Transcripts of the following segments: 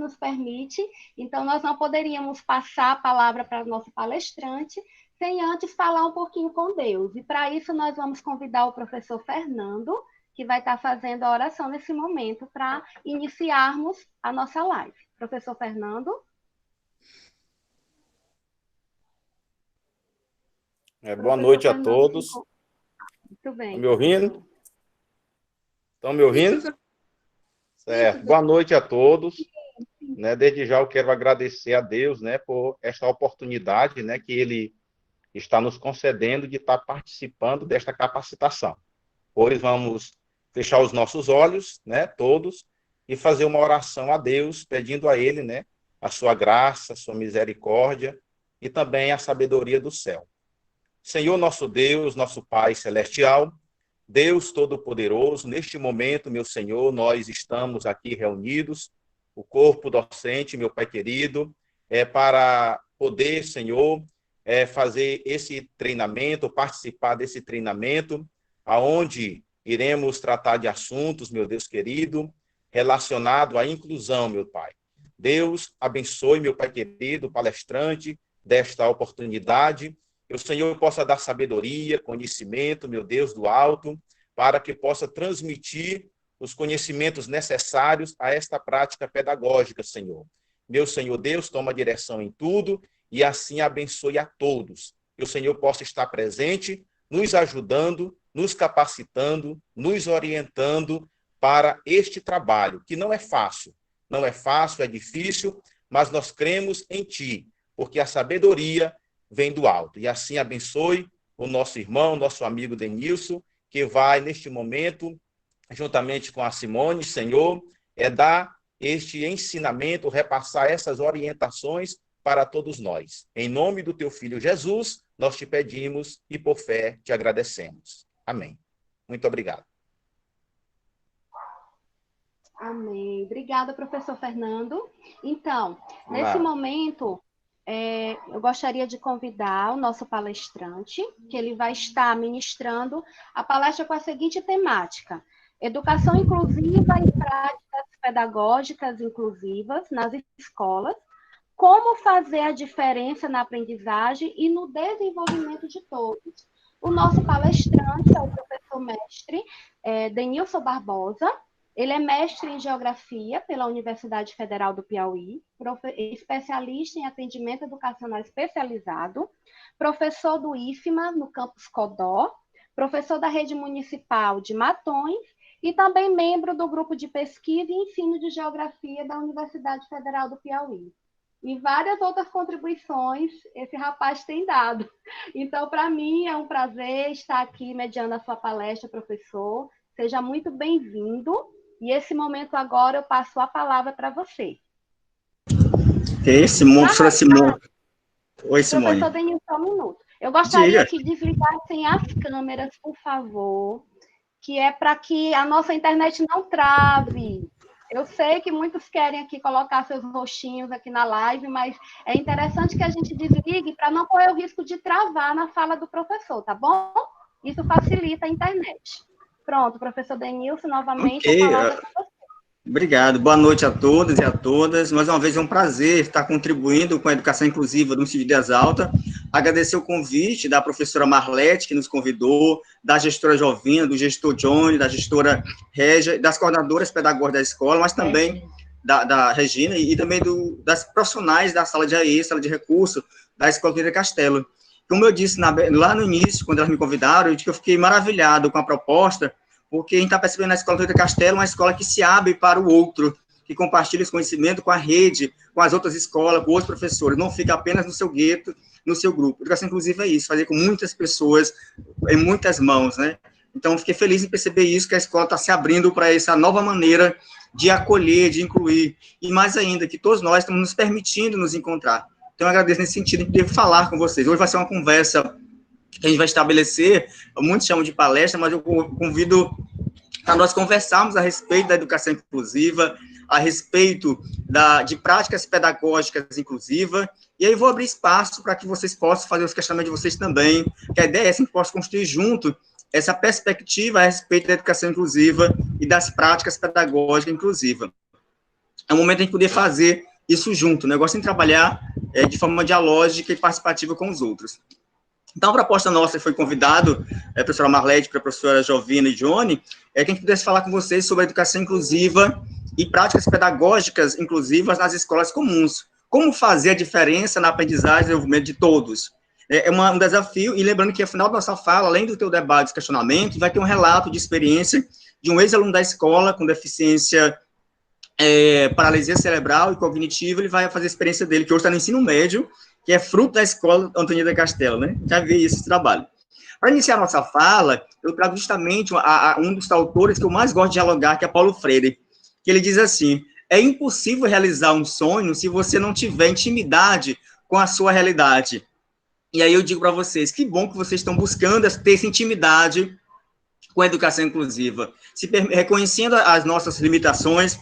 nos permite, então nós não poderíamos passar a palavra para o nosso palestrante sem antes falar um pouquinho com Deus. E para isso nós vamos convidar o professor Fernando, que vai estar fazendo a oração nesse momento, para iniciarmos a nossa live. Professor Fernando. Boa noite a todos. Muito bem. Estão me ouvindo? Estão me ouvindo? Certo. Boa noite a todos. Desde já eu quero agradecer a Deus, por esta oportunidade, que Ele está nos concedendo de estar participando desta capacitação. Pois vamos fechar os nossos olhos, todos, e fazer uma oração a Deus, pedindo a Ele, a sua graça, a sua misericórdia e também a sabedoria do céu. Senhor nosso Deus, nosso Pai celestial, Deus Todo-Poderoso, neste momento, meu Senhor, nós estamos aqui reunidos, o corpo docente, meu Pai querido, para poder, Senhor, fazer esse treinamento, participar desse treinamento, aonde iremos tratar de assuntos, meu Deus querido, relacionado à inclusão, meu Pai. Deus abençoe, meu Pai querido, o palestrante desta oportunidade, que o Senhor possa dar sabedoria, conhecimento, meu Deus, do alto, para que possa transmitir os conhecimentos necessários a esta prática pedagógica, Senhor. Meu Senhor Deus, toma direção em tudo e assim abençoe a todos. Que o Senhor possa estar presente, nos ajudando, nos capacitando, nos orientando para este trabalho, que não é fácil. Não é fácil, é difícil, mas nós cremos em Ti, porque a sabedoria vem do alto. E assim abençoe o nosso irmão, nosso amigo Denilson, que vai, neste momento, juntamente com a Simone, Senhor, dar este ensinamento, repassar essas orientações para todos nós. Em nome do Teu Filho Jesus, nós te pedimos e por fé te agradecemos. Amém. Muito obrigado. Amém. Obrigada, professor Fernando. Então, nesse momento, eu gostaria de convidar o nosso palestrante, que ele vai estar ministrando a palestra com a seguinte temática: Educação inclusiva e práticas pedagógicas inclusivas nas escolas, como fazer a diferença na aprendizagem e no desenvolvimento de todos. O nosso palestrante é o professor mestre Denilson Barbosa. Ele é mestre em Geografia pela Universidade Federal do Piauí, especialista em atendimento educacional especializado, professor do IFMA no campus Codó, professor da Rede Municipal de Matões e também membro do grupo de pesquisa e ensino de Geografia da Universidade Federal do Piauí. E várias outras contribuições esse rapaz tem dado. Então, para mim, é um prazer estar aqui mediando a sua palestra, professor. Seja muito bem-vindo. E esse momento agora eu passo a palavra para você. Professora Simone. Oi, Simone. Professor Denilson, só um minuto. Eu gostaria que desligassem as câmeras, por favor, que é para que a nossa internet não trave. Eu sei que muitos querem aqui colocar seus rostinhos aqui na live, mas é interessante que a gente desligue para não correr o risco de travar na fala do professor, tá bom? Isso facilita a internet. Pronto, professor Denilson, novamente, a palavra é para você. Obrigado. Boa noite a todos e a todas. Mais uma vez é um prazer estar contribuindo com a educação inclusiva do Instituto de Vidas Altas. Agradecer o convite da professora Marlete, que nos convidou, da gestora Jovina, do gestor Johnny, da gestora Régia, das coordenadoras pedagógicas da escola, mas também da Regina e também das profissionais da sala de AE, sala de recurso, da Escola Clínica Castelo. Como eu disse lá no início, quando elas me convidaram, eu fiquei maravilhado com a proposta, porque a gente está percebendo na Escola Clínica Castelo uma escola que se abre para o outro, que compartilha esse conhecimento com a rede, com as outras escolas, com outros professores, não fica apenas no seu gueto, no seu grupo. Educação inclusiva é isso, fazer com muitas pessoas, em muitas mãos, Então, fiquei feliz em perceber isso, que a escola está se abrindo para essa nova maneira de acolher, de incluir, e mais ainda, que todos nós estamos nos permitindo nos encontrar. Então, eu agradeço nesse sentido de poder falar com vocês. Hoje vai ser uma conversa que a gente vai estabelecer, muitos chamam de palestra, mas eu convido para nós conversarmos a respeito da educação inclusiva, a respeito de práticas pedagógicas inclusivas, e aí vou abrir espaço para que vocês possam fazer os questionamentos de vocês também, que a ideia é que a gente possa construir junto essa perspectiva a respeito da educação inclusiva e das práticas pedagógicas inclusivas. é o momento de a gente poder fazer isso junto. O negócio é trabalhar de forma dialógica e participativa com os outros. Então, a proposta nossa foi convidado a professora Marlete, para a professora Jovina e Johnny, que a gente pudesse falar com vocês sobre a educação inclusiva e práticas pedagógicas inclusivas nas escolas comuns. Como fazer a diferença na aprendizagem e desenvolvimento de todos. É um desafio, e lembrando que, ao final da nossa fala, além do teu debate e questionamento, vai ter um relato de experiência de um ex-aluno da escola com deficiência paralisia cerebral e cognitiva. Ele vai fazer a experiência dele, que hoje está no ensino médio, que é fruto da escola Antônio Castelo, né? Já vi esse trabalho. Para iniciar a nossa fala, eu trago justamente um dos autores que eu mais gosto de dialogar, que é Paulo Freire, que ele diz assim: é impossível realizar um sonho se você não tiver intimidade com a sua realidade. E aí eu digo para vocês, que bom que vocês estão buscando ter essa intimidade com a educação inclusiva, reconhecendo as nossas limitações,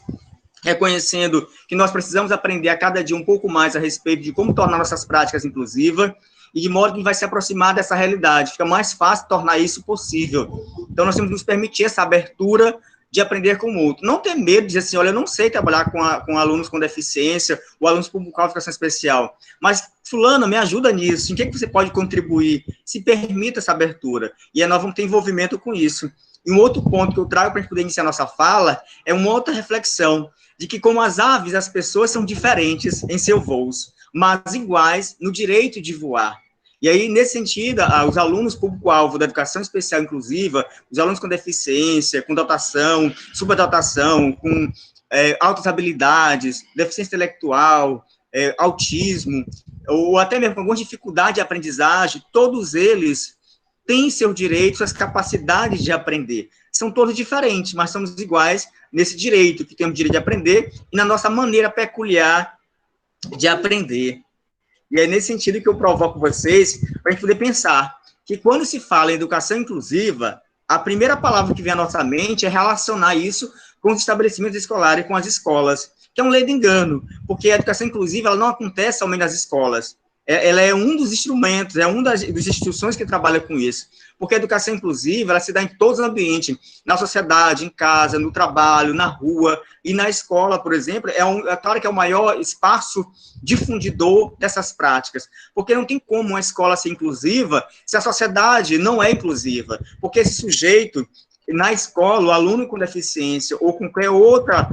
reconhecendo que nós precisamos aprender a cada dia um pouco mais a respeito de como tornar nossas práticas inclusivas, e de modo que vai se aproximar dessa realidade, fica mais fácil tornar isso possível. Então, nós temos que nos permitir essa abertura de aprender com o outro. Não ter medo de dizer assim, olha, eu não sei trabalhar com alunos com deficiência, ou alunos com qualificação especial, mas, fulano, me ajuda nisso, em que você pode contribuir? Se permita essa abertura, e nós vamos ter envolvimento com isso. E um outro ponto que eu trago para a gente poder iniciar a nossa fala, é uma outra reflexão, de que, como as aves, as pessoas são diferentes em seus voos, mas iguais no direito de voar. E aí, nesse sentido, os alunos público-alvo da educação especial inclusiva, os alunos com deficiência, com dotação, superdotação, com altas habilidades, deficiência intelectual, autismo, ou até mesmo com alguma dificuldade de aprendizagem, todos eles têm seus direitos, suas capacidades de aprender. São todos diferentes, mas somos iguais nesse direito, que temos o direito de aprender, e na nossa maneira peculiar de aprender. E é nesse sentido que eu provoco vocês, para a gente poder pensar que, quando se fala em educação inclusiva, a primeira palavra que vem à nossa mente é relacionar isso com os estabelecimentos escolares e com as escolas, que é um ledo engano, porque a educação inclusiva ela não acontece somente nas escolas. Ela é um dos instrumentos, é uma das instituições que trabalha com isso. Porque a educação inclusiva, ela se dá em todos os ambientes, na sociedade, em casa, no trabalho, na rua, e na escola, por exemplo, é claro que é o maior espaço difundidor dessas práticas. Porque não tem como uma escola ser inclusiva se a sociedade não é inclusiva. Porque esse sujeito, na escola, o aluno com deficiência ou com qualquer outra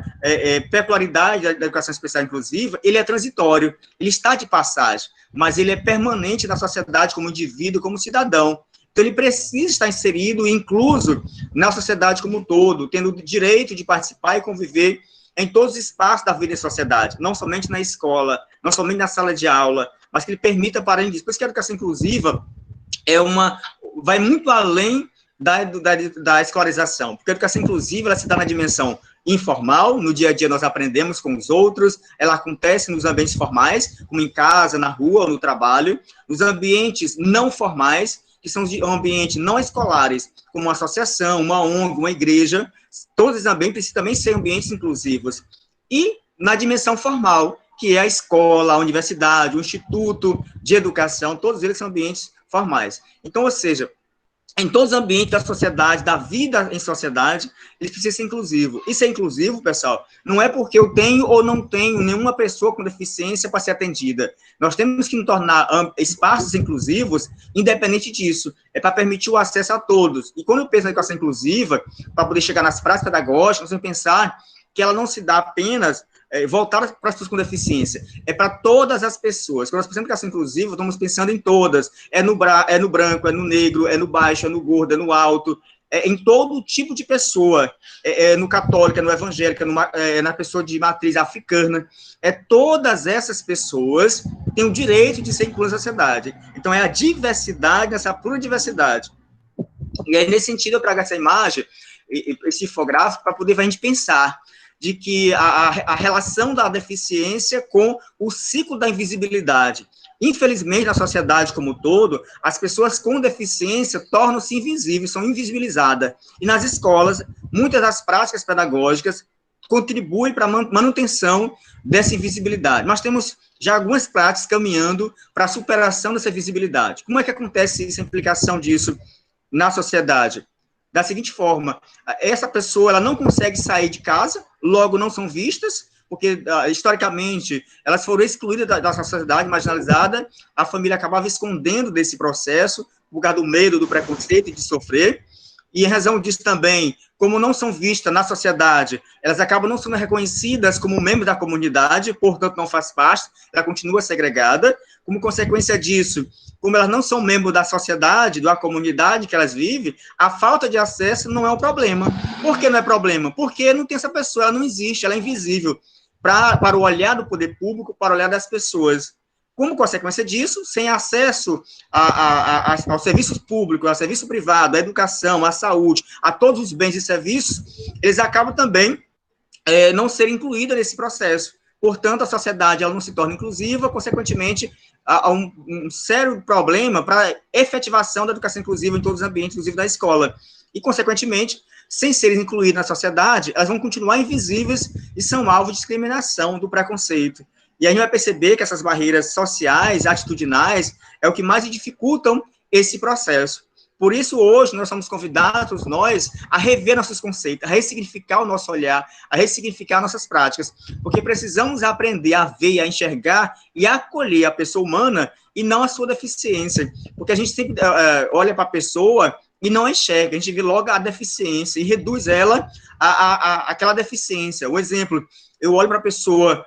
peculiaridade da educação especial inclusiva, ele é transitório, ele está de passagem, mas ele é permanente na sociedade como indivíduo, como cidadão. Então, ele precisa estar inserido e incluso na sociedade como um todo, tendo o direito de participar e conviver em todos os espaços da vida em sociedade, não somente na escola, não somente na sala de aula, mas que ele permita para ele disso. Por isso que a educação inclusiva vai muito além da escolarização, porque a educação inclusiva ela se dá na dimensão informal, no dia a dia nós aprendemos com os outros, ela acontece nos ambientes formais, como em casa, na rua, no trabalho, nos ambientes não formais, que são os ambientes não escolares, como uma associação, uma ONG, uma igreja, todos esses ambientes precisam também ser ambientes inclusivos. E na dimensão formal, que é a escola, a universidade, o instituto de educação, todos eles são ambientes formais. Então, ou seja, em todos os ambientes da sociedade, da vida em sociedade, ele precisa ser inclusivo. E ser inclusivo, pessoal, não é porque eu tenho ou não tenho nenhuma pessoa com deficiência para ser atendida. Nós temos que nos tornar espaços inclusivos, independente disso. É para permitir o acesso a todos. E quando eu penso na educação inclusiva, para poder chegar nas práticas pedagógicas, nós temos que pensar que ela não se dá apenas voltada para as pessoas com deficiência, é para todas as pessoas. Quando nós pensamos em educação inclusiva, estamos pensando em todas, é no branco, é no negro, é no baixo, é no gordo, é no alto, em todo tipo de pessoa, no católico, é no evangélico, na pessoa de matriz africana, todas essas pessoas têm o direito de ser inclusas na sociedade. Então, é a diversidade, essa pura diversidade. E aí, nesse sentido, eu trago essa imagem, esse infográfico, para poder a gente pensar de que a relação da deficiência com o ciclo da invisibilidade. Infelizmente, na sociedade como um todo, as pessoas com deficiência tornam-se invisíveis, são invisibilizadas. E nas escolas, muitas das práticas pedagógicas contribuem para a manutenção dessa invisibilidade. Nós temos já algumas práticas caminhando para a superação dessa visibilidade. Como é que acontece isso, a implicação disso na sociedade? Da seguinte forma, essa pessoa ela não consegue sair de casa, logo não são vistas, porque, historicamente, elas foram excluídas da sociedade marginalizada, a família acabava escondendo desse processo, por causa do medo, do preconceito e de sofrer, e em razão disso também, como não são vistas na sociedade, elas acabam não sendo reconhecidas como membros da comunidade, portanto não faz parte, ela continua segregada. Como consequência disso, como elas não são membros da sociedade, da comunidade que elas vivem, a falta de acesso não é um problema. Por que não é problema? Porque não tem essa pessoa, ela não existe, ela é invisível para o olhar do poder público, para o olhar das pessoas. Como consequência disso, sem acesso aos serviços públicos, ao serviço privado, à educação, à saúde, a todos os bens e serviços, eles acabam também não serem incluídos nesse processo. Portanto, a sociedade ela não se torna inclusiva, consequentemente, há um sério problema para a efetivação da educação inclusiva em todos os ambientes, inclusive da escola. E, consequentemente, sem serem incluídos na sociedade, elas vão continuar invisíveis e são alvo de discriminação, do preconceito. E a gente vai perceber que essas barreiras sociais, atitudinais, é o que mais dificultam esse processo. Por isso, hoje, nós somos convidados, nós, a rever nossos conceitos, a ressignificar o nosso olhar, a ressignificar nossas práticas, porque precisamos aprender a ver, a enxergar e a acolher a pessoa humana e não a sua deficiência. Porque a gente sempre olha para a pessoa e não enxerga, a gente vê logo a deficiência e reduz ela àquela deficiência. O exemplo, eu olho para a pessoa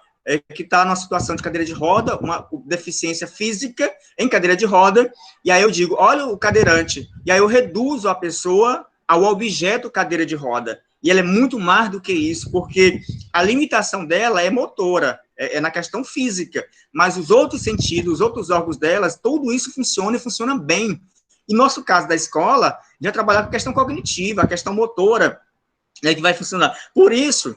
que está numa situação de cadeira de roda, uma deficiência física em cadeira de roda, e aí eu digo, olha o cadeirante, e aí eu reduzo a pessoa ao objeto cadeira de roda, e ela é muito mais do que isso, porque a limitação dela é motora, é na questão física, mas os outros sentidos, os outros órgãos delas, tudo isso funciona e funciona bem. E no nosso caso da escola, já trabalhar com a questão cognitiva, a questão motora, que vai funcionar. Por isso,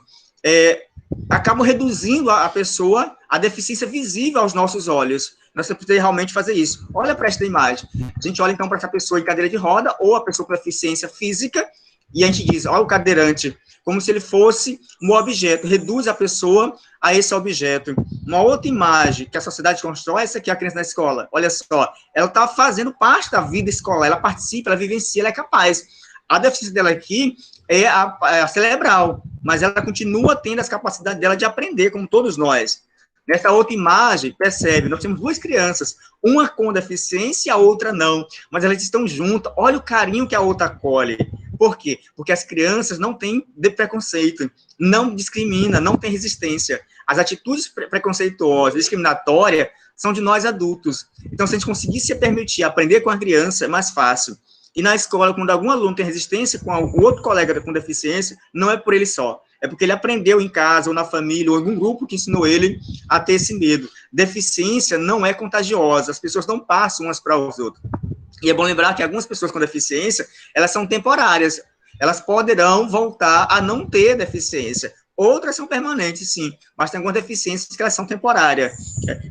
acabam reduzindo a pessoa, a deficiência visível aos nossos olhos. Nós precisamos realmente fazer isso. Olha para esta imagem. A gente olha, então, para essa pessoa em cadeira de roda, ou a pessoa com deficiência física, e a gente diz, olha o cadeirante, como se ele fosse um objeto, reduz a pessoa a esse objeto. Uma outra imagem que a sociedade constrói, essa aqui é a criança na escola. Olha só, ela está fazendo parte da vida escolar, ela participa, ela vivencia, ela é capaz. A deficiência dela aqui é a cerebral, mas ela continua tendo as capacidades dela de aprender, como todos nós. Nessa outra imagem, percebe, nós temos duas crianças, uma com deficiência e a outra não, mas elas estão juntas, olha o carinho que a outra acolhe. Por quê? Porque as crianças não têm preconceito, não discrimina, não tem resistência. As atitudes preconceituosas, discriminatórias, são de nós adultos. Então, se a gente conseguir se permitir aprender com a criança, é mais fácil. E na escola, quando algum aluno tem resistência com o outro colega com deficiência, não é por ele só, é porque ele aprendeu em casa, ou na família, ou em algum grupo que ensinou ele a ter esse medo. Deficiência não é contagiosa, as pessoas não passam umas para as outras. E é bom lembrar que algumas pessoas com deficiência, elas são temporárias, elas poderão voltar a não ter deficiência. Outras são permanentes, sim, mas tem algumas deficiências que elas são temporárias.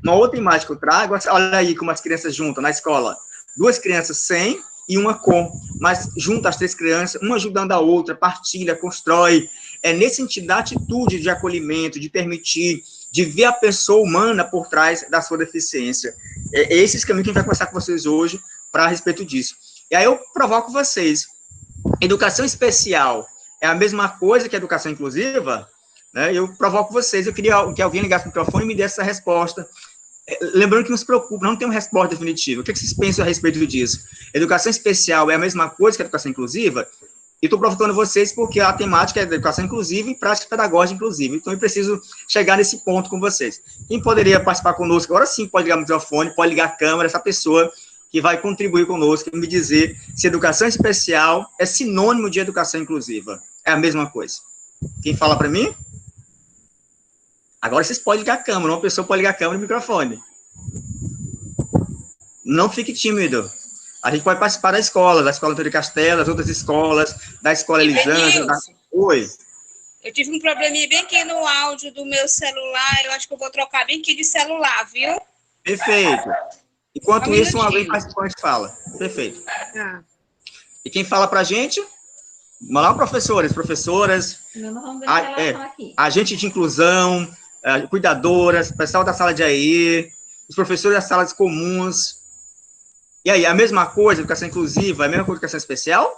Uma outra imagem que eu trago, olha aí como as crianças juntam na escola. Duas crianças sem e uma com, mas junta as três crianças, uma ajudando a outra, partilha, constrói. É nesse sentido da atitude de acolhimento, de permitir, de ver a pessoa humana por trás da sua deficiência. É esse caminho que a gente vai conversar com vocês hoje para respeito disso. E aí eu provoco vocês. Educação especial é a mesma coisa que educação inclusiva? Né? Eu provoco vocês. Eu queria que alguém ligasse o microfone e me desse essa resposta. Lembrando que não se preocupe, não tem uma resposta definitiva. O que vocês pensam a respeito disso? Educação especial é a mesma coisa que a educação inclusiva? E estou provocando vocês porque a temática é educação inclusiva e prática pedagógica inclusiva. Então, eu preciso chegar nesse ponto com vocês. Quem poderia participar conosco? Agora sim, pode ligar o microfone, pode ligar a câmera, essa pessoa que vai contribuir conosco e me dizer se educação especial é sinônimo de educação inclusiva. É a mesma coisa. Quem fala para mim? Agora vocês podem ligar a câmera, uma pessoa pode ligar a câmera e o microfone. Não fique tímido. A gente pode participar da escola Antônio Castelo, das outras escolas, da escola Elisângela. Oi. Eu tive um probleminha bem aqui no áudio do meu celular, eu acho que eu vou trocar bem aqui de celular, viu? Perfeito. Enquanto isso, uma vez participante fala. Perfeito. Ah. E quem fala para a gente? Vamos lá, professoras, agente de inclusão, cuidadoras, pessoal da sala de AE, os professores das salas comuns. E aí, a mesma coisa, educação inclusiva, a mesma coisa, educação especial?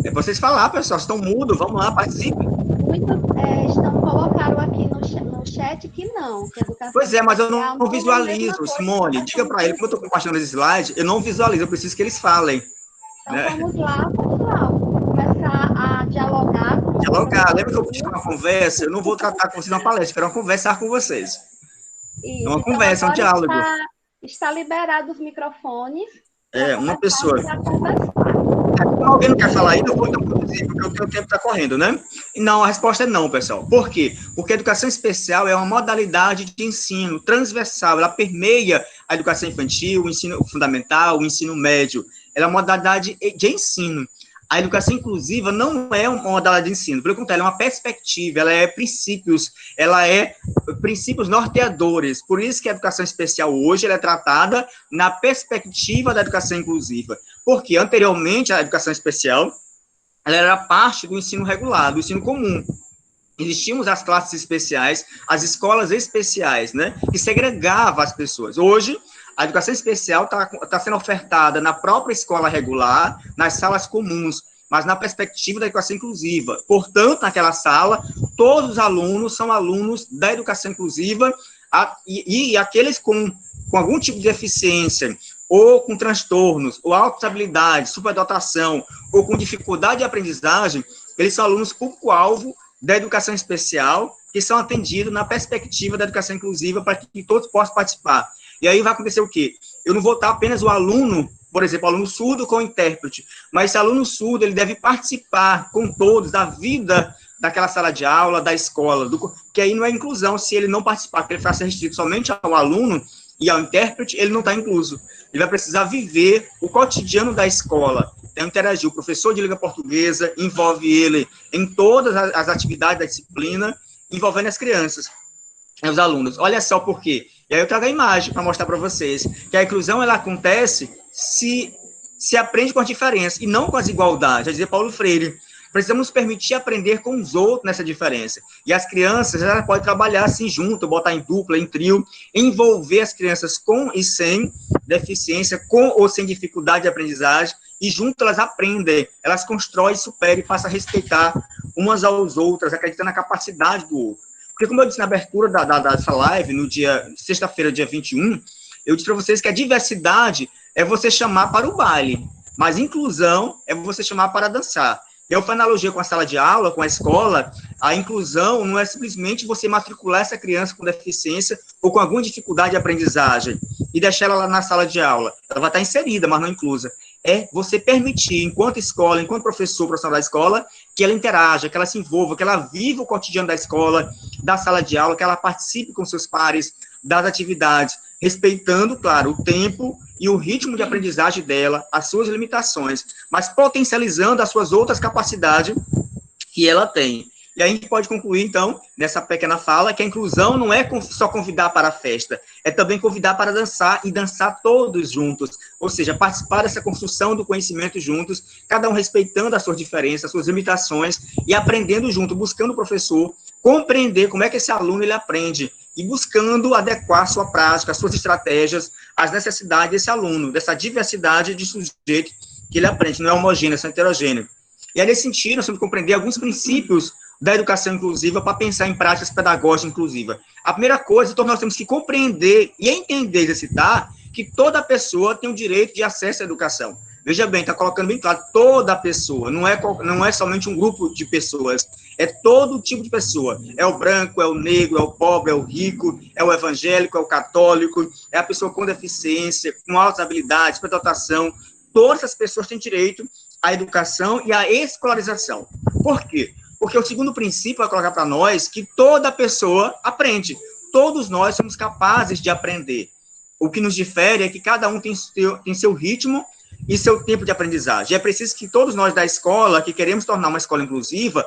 É vocês falar, pessoal, estão mudos, vamos lá, participem. promete que não. Que educação pois é, mas eu especial não é a visualizo, mesma coisa Simone. que Diga para ele, como eu estou compartilhando esse slide, eu não visualizo, eu preciso que eles falem. Então, Né? vamos lá, começar a dialogar com Dialogar. Lembra que eu pedi uma conversa? Eu não vou tratar com vocês uma palestra, quero conversar com vocês. Isso. É uma Então, conversa, é um agora diálogo. está liberado os microfones. Uma pessoa. A conversar. Como alguém não quer falar ainda, eu vou introduzir, porque o tempo está correndo, né? E não, a resposta é não, pessoal. Por quê? Porque a educação especial é uma modalidade de ensino transversal, ela permeia a educação infantil, o ensino fundamental, o ensino médio. Ela é uma modalidade de ensino. A educação inclusiva não é uma modalidade de ensino, pelo contrário, ela é uma perspectiva, ela é princípios norteadores. Por isso que a educação especial hoje ela é tratada na perspectiva da educação inclusiva. Porque anteriormente a educação especial ela era parte do ensino regular, do ensino comum. Existiam as classes especiais, as escolas especiais, né, que segregavam as pessoas. Hoje, a educação especial está sendo ofertada na própria escola regular, nas salas comuns, mas na perspectiva da educação inclusiva. Portanto, naquela sala, todos os alunos são alunos da educação inclusiva e aqueles com algum tipo de deficiência, ou com transtornos, ou alta habilidade, superdotação, ou com dificuldade de aprendizagem, eles são alunos público-alvo da educação especial, que são atendidos na perspectiva da educação inclusiva para que todos possam participar. E aí vai acontecer o quê? Eu não vou estar apenas o aluno, por exemplo, o aluno surdo com o intérprete, mas esse aluno surdo, ele deve participar com todos da vida daquela sala de aula, da escola, que aí não é inclusão, se ele não participar, porque ele vai ser restrito somente ao aluno e ao intérprete, ele não está incluso. Ele vai precisar viver o cotidiano da escola, então, interagir. O professor de língua portuguesa envolve ele em todas as atividades da disciplina, envolvendo as crianças, os alunos. Olha só por quê. E aí eu trago a imagem para mostrar para vocês que a inclusão ela acontece se aprende com as diferenças e não com as igualdades. Já dizia Paulo Freire. Precisamos nos permitir aprender com os outros nessa diferença. E as crianças, elas podem trabalhar assim junto, botar em dupla, em trio, envolver as crianças com e sem deficiência, com ou sem dificuldade de aprendizagem, e junto elas aprendem, elas constroem, superam e passam a respeitar umas às outras, acreditando na capacidade do outro. Porque, como eu disse na abertura dessa live, no dia, sexta-feira, dia 21, eu disse para vocês que a diversidade é você chamar para o baile, mas inclusão é você chamar para dançar. Eu faço analogia com a sala de aula, com a escola. A inclusão não é simplesmente você matricular essa criança com deficiência ou com alguma dificuldade de aprendizagem e deixar ela lá na sala de aula. Ela vai estar inserida, mas não inclusa. É você permitir, enquanto escola, enquanto profissional da escola, que ela interaja, que ela se envolva, que ela viva o cotidiano da escola, da sala de aula, que ela participe com seus pares das atividades, respeitando, claro, o tempo e o ritmo de aprendizagem dela, as suas limitações, mas potencializando as suas outras capacidades que ela tem. E aí a gente pode concluir, então, nessa pequena fala, que a inclusão não é só convidar para a festa, é também convidar para dançar e dançar todos juntos, ou seja, participar dessa construção do conhecimento juntos, cada um respeitando as suas diferenças, as suas limitações e aprendendo junto, buscando o professor, compreender como é que esse aluno ele aprende e buscando adequar a sua prática, as suas estratégias, às necessidades desse aluno, dessa diversidade de sujeito que ele aprende, não é homogêneo, é heterogêneo. E aí, nesse sentido, nós temos que compreender alguns princípios da educação inclusiva para pensar em práticas pedagógicas inclusivas. A primeira coisa, então, nós temos que compreender e entender, exercitar, que toda pessoa tem o direito de acesso à educação. Veja bem, está colocando bem claro, toda pessoa, não é somente um grupo de pessoas, é todo tipo de pessoa. É o branco, é o negro, é o pobre, é o rico, é o evangélico, é o católico, é a pessoa com deficiência, com altas habilidades, superdotação. Todas as pessoas têm direito à educação e à escolarização. Por quê? Porque o segundo princípio vai colocar para nós que toda pessoa aprende. Todos nós somos capazes de aprender. O que nos difere é que cada um tem seu ritmo e seu tempo de aprendizagem. É preciso que todos nós da escola, que queremos tornar uma escola inclusiva,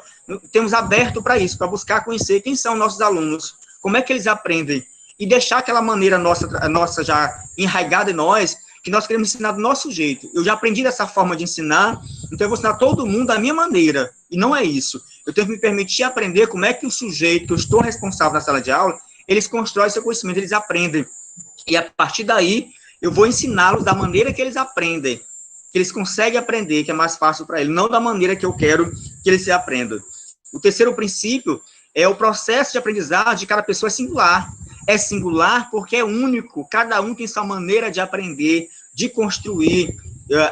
temos aberto para isso, para buscar conhecer quem são nossos alunos, como é que eles aprendem, e deixar aquela maneira nossa já enraizada em nós, que nós queremos ensinar do nosso jeito. Eu já aprendi dessa forma de ensinar, então eu vou ensinar todo mundo da minha maneira, e não é isso. Eu tenho que me permitir aprender como é que o sujeito, que eu estou responsável na sala de aula, eles constroem seu conhecimento, eles aprendem. E a partir daí, eu vou ensiná-los da maneira que eles aprendem, que eles conseguem aprender, que é mais fácil para eles, não da maneira que eu quero que eles se aprendam. O terceiro princípio o processo de aprendizagem de cada pessoa é singular. É singular porque é único, cada um tem sua maneira de aprender, de construir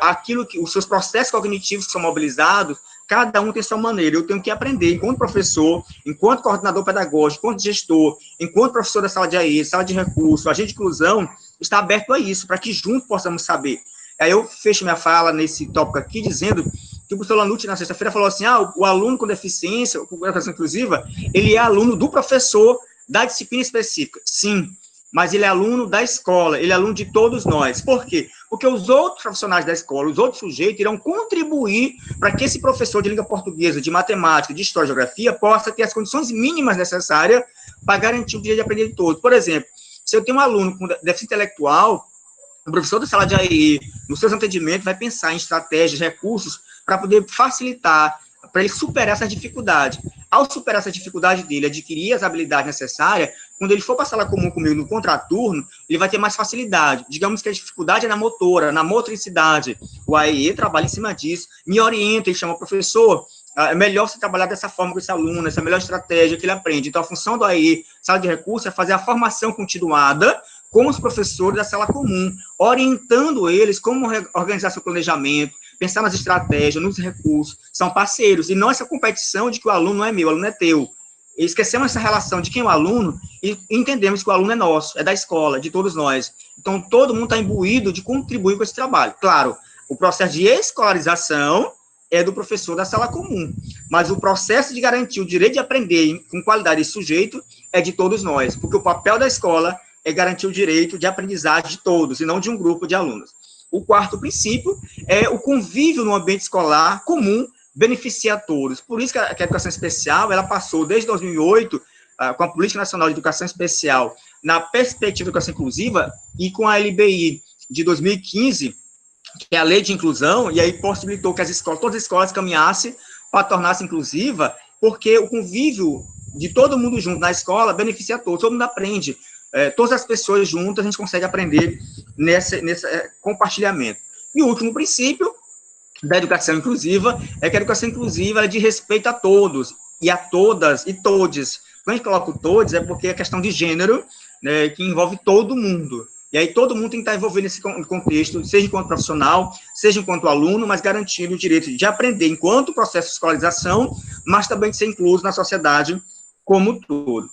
aquilo que os seus processos cognitivos que são mobilizados, cada um tem sua maneira. Eu tenho que aprender, enquanto professor, enquanto coordenador pedagógico, enquanto gestor, enquanto professor da sala de AE, sala de recurso, agente de inclusão, está aberto a isso, para que juntos possamos saber. Aí eu fecho minha fala nesse tópico aqui, dizendo que o professor Lanucci, na sexta-feira, falou assim, o aluno com deficiência, com educação inclusiva, ele é aluno do professor da disciplina específica. Sim, mas ele é aluno da escola, ele é aluno de todos nós. Por quê? Porque os outros profissionais da escola, os outros sujeitos, irão contribuir para que esse professor de língua portuguesa, de matemática, de história e geografia, possa ter as condições mínimas necessárias para garantir o direito de aprender de todos. Por exemplo, se eu tenho um aluno com déficit intelectual, o professor da sala de AE, nos seus atendimentos, vai pensar em estratégias, recursos, para poder facilitar, para ele superar essa dificuldade. Ao superar essa dificuldade dele, adquirir as habilidades necessárias, quando ele for para a sala comum comigo no contraturno, ele vai ter mais facilidade. Digamos que a dificuldade é na motora, na motricidade. O AE trabalha em cima disso, me orienta, ele chama o professor, é melhor você trabalhar dessa forma com esse aluno, essa é a melhor estratégia que ele aprende. Então, a função do AE, sala de recursos, é fazer a formação continuada com os professores da sala comum, orientando eles como organizar seu planejamento, pensar nas estratégias, nos recursos, são parceiros, e não essa competição de que o aluno não é meu, o aluno é teu. Esquecemos essa relação de quem é o aluno e entendemos que o aluno é nosso, é da escola, de todos nós. Então, todo mundo está imbuído de contribuir com esse trabalho. Claro, o processo de escolarização é do professor da sala comum, mas o processo de garantir o direito de aprender com qualidade e sujeito é de todos nós, porque o papel da escola é garantir o direito de aprendizagem de todos, e não de um grupo de alunos. O quarto princípio é o convívio no ambiente escolar comum beneficia a todos. Por isso que a educação especial, ela passou desde 2008, com a Política Nacional de Educação Especial, na perspectiva de educação inclusiva, e com a LBI de 2015, que é a Lei de Inclusão, e aí possibilitou que as escolas, todas as escolas caminhassem para tornar-se inclusiva, porque o convívio de todo mundo junto na escola beneficia a todos, todo mundo aprende. Todas as pessoas juntas, a gente consegue aprender nesse compartilhamento. E o último princípio da educação inclusiva é que a educação inclusiva é de respeito a todos, e a todas, e todes. Quando a gente coloca o todes, é porque é questão de gênero, né, que envolve todo mundo. E aí todo mundo tem que estar envolvido nesse contexto, seja enquanto profissional, seja enquanto aluno, mas garantindo o direito de aprender enquanto processo de escolarização, mas também de ser incluso na sociedade como um todo.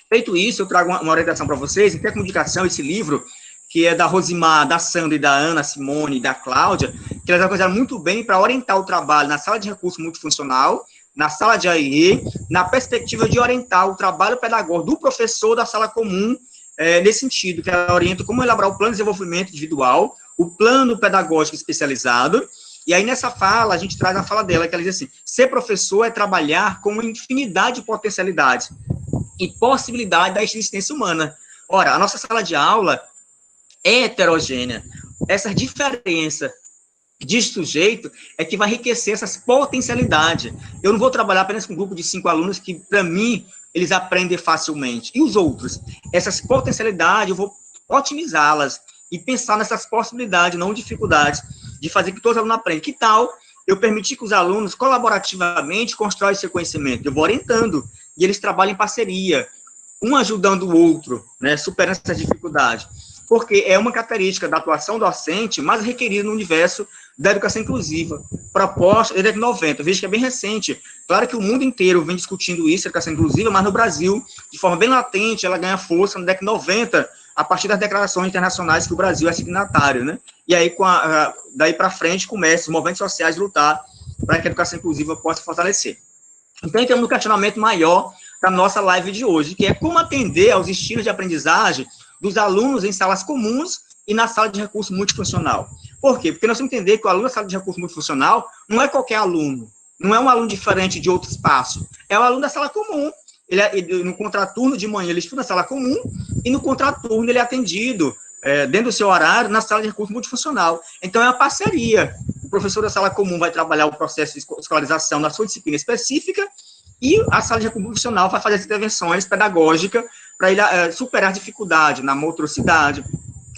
Feito isso, eu trago uma orientação para vocês, em Tecnocomunicação, esse livro, que é da Rosimar, da Sandra e da Ana, Simone e da Cláudia, que elas organizaram muito bem para orientar o trabalho na sala de recurso multifuncional, na sala de AE, na perspectiva de orientar o trabalho pedagógico do professor da sala comum, nesse sentido, que ela orienta como elaborar o plano de desenvolvimento individual, o plano pedagógico especializado, e aí nessa fala, a gente traz a fala dela, que ela diz assim, ser professor é trabalhar com uma infinidade de potencialidades e possibilidade da existência humana. Ora, a nossa sala de aula é heterogênea. Essa diferença de sujeito é que vai enriquecer essas potencialidades. Eu não vou trabalhar apenas com um grupo de 5 alunos que, para mim, eles aprendem facilmente. E os outros? Essas potencialidades, eu vou otimizá-las e pensar nessas possibilidades, não dificuldades, de fazer que todos os alunos aprendam. Que tal eu permitir que os alunos, colaborativamente, constroem esse conhecimento? Eu vou orientando, e eles trabalham em parceria, um ajudando o outro, né, superando essas dificuldades. Porque é uma característica da atuação docente mais requerida no universo da educação inclusiva, proposta desde 90, veja que é bem recente. Claro que o mundo inteiro vem discutindo isso, a educação inclusiva, mas no Brasil, de forma bem latente, ela ganha força no década de 90, a partir das declarações internacionais que o Brasil é signatário, né? E aí, daí para frente, começa os movimentos sociais lutar para que a educação inclusiva possa fortalecer. Então, temos um questionamento maior da nossa live de hoje, que é como atender aos estilos de aprendizagem dos alunos em salas comuns e na sala de recurso multifuncional. Por quê? Porque nós temos que entender que o aluno da sala de recurso multifuncional não é qualquer aluno, não é um aluno diferente de outro espaço, é o aluno da sala comum. No contraturno de manhã ele estuda na sala comum e no contraturno ele é atendido dentro do seu horário na sala de recurso multifuncional. Então é uma parceria. O professor da sala comum vai trabalhar o processo de escolarização na sua disciplina específica e a sala de recurso multifuncional vai fazer as intervenções pedagógicas para ele superar dificuldade na motricidade,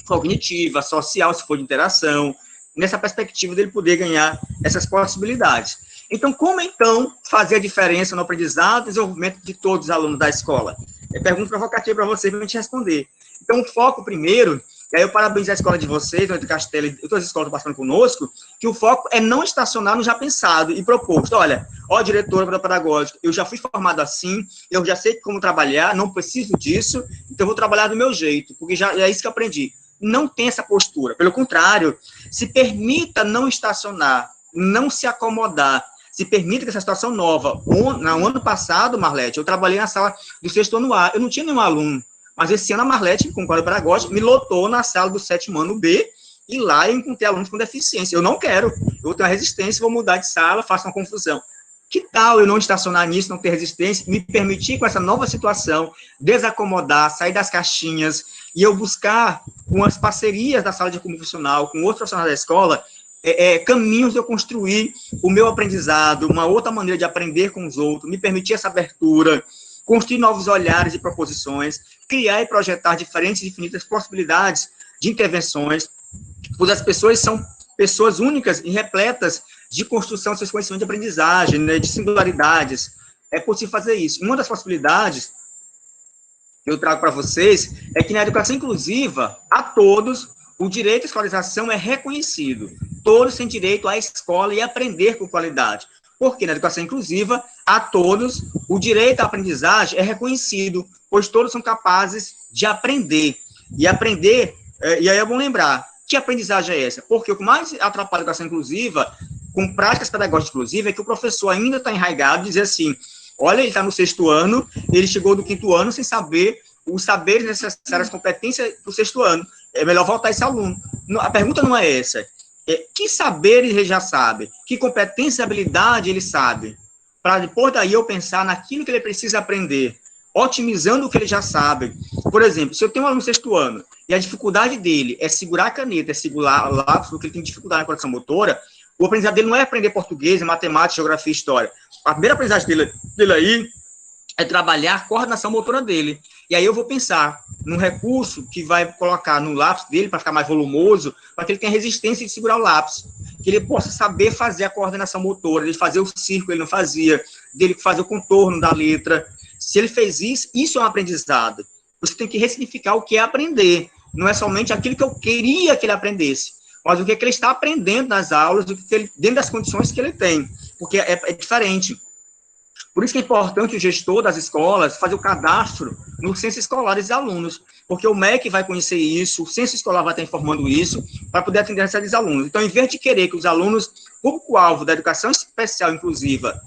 cognitiva, social, se for de interação, nessa perspectiva dele poder ganhar essas possibilidades. Então, como, então, fazer a diferença no aprendizado e desenvolvimento de todos os alunos da escola? É pergunta provocativa para vocês, para a gente responder. Então, o foco primeiro, e aí eu parabenizo a escola de vocês, o Castelo e todas as escolas que estão passando conosco, que o foco é não estacionar no já pensado e proposto. Olha, diretora pedagógica, eu já fui formado assim, eu já sei como trabalhar, não preciso disso, então eu vou trabalhar do meu jeito, porque já é isso que eu aprendi. Não tem essa postura, pelo contrário, se permita não estacionar, não se acomodar, se permita que essa situação nova. No ano passado, Marlete, eu trabalhei na sala do 6º ano A, eu não tinha nenhum aluno, mas esse ano a Marlete, com o quadro pedagógico, me lotou na sala do 7º ano B, e lá eu encontrei alunos com deficiência. Eu não quero, eu vou ter uma resistência, vou mudar de sala, faço uma confusão. Que tal eu não estacionar nisso, não ter resistência, me permitir com essa nova situação, desacomodar, sair das caixinhas, e eu buscar, com as parcerias da sala de como funcional, com outros profissionais da escola, caminhos de eu construir o meu aprendizado, uma outra maneira de aprender com os outros, me permitir essa abertura, construir novos olhares e proposições, criar e projetar diferentes e infinitas possibilidades de intervenções, pois as pessoas são pessoas únicas e repletas de construção de seus conhecimentos de aprendizagem, né, de singularidades. É possível fazer isso. Uma das possibilidades que eu trago para vocês é que na educação inclusiva, a todos, o direito à escolarização é reconhecido. Todos têm direito à escola e aprender com qualidade. Porque na educação inclusiva, a todos, o direito à aprendizagem é reconhecido, pois todos são capazes de aprender. E aprender, e aí é bom lembrar, que aprendizagem é essa? Porque o que mais atrapalha a educação inclusiva, com práticas pedagógicas inclusivas, é que o professor ainda está enraizado e dizer assim, olha, ele está no 6º ano, ele chegou do 5º ano sem saber os saberes necessários, as competências para o 6º ano. É melhor voltar esse aluno. A pergunta não é essa. Que saberes ele já sabe? Que competência e habilidade ele sabe? Para depois daí eu pensar naquilo que ele precisa aprender, otimizando o que ele já sabe. Por exemplo, se eu tenho um aluno no 6º ano e a dificuldade dele é segurar a caneta, é segurar o lápis, porque ele tem dificuldade na coordenação motora, o aprendizado dele não é aprender português, matemática, geografia e história. A primeira aprendizagem dele aí é trabalhar a coordenação motora dele. E aí eu vou pensar num recurso que vai colocar no lápis dele para ficar mais volumoso, para que ele tenha resistência de segurar o lápis, que ele possa saber fazer a coordenação motora, de fazer o círculo, ele não fazia, dele fazer o contorno da letra. Se ele fez isso, isso é um aprendizado. Você tem que ressignificar o que é aprender. Não é somente aquilo que eu queria que ele aprendesse, mas o que ele está aprendendo nas aulas, dentro das condições que ele tem, porque é diferente. Por isso que é importante o gestor das escolas fazer o cadastro no censo escolar dos alunos, porque o MEC vai conhecer isso, o censo escolar vai estar informando isso, para poder atender esses alunos. Então, em vez de querer que os alunos, público-alvo da educação especial inclusiva,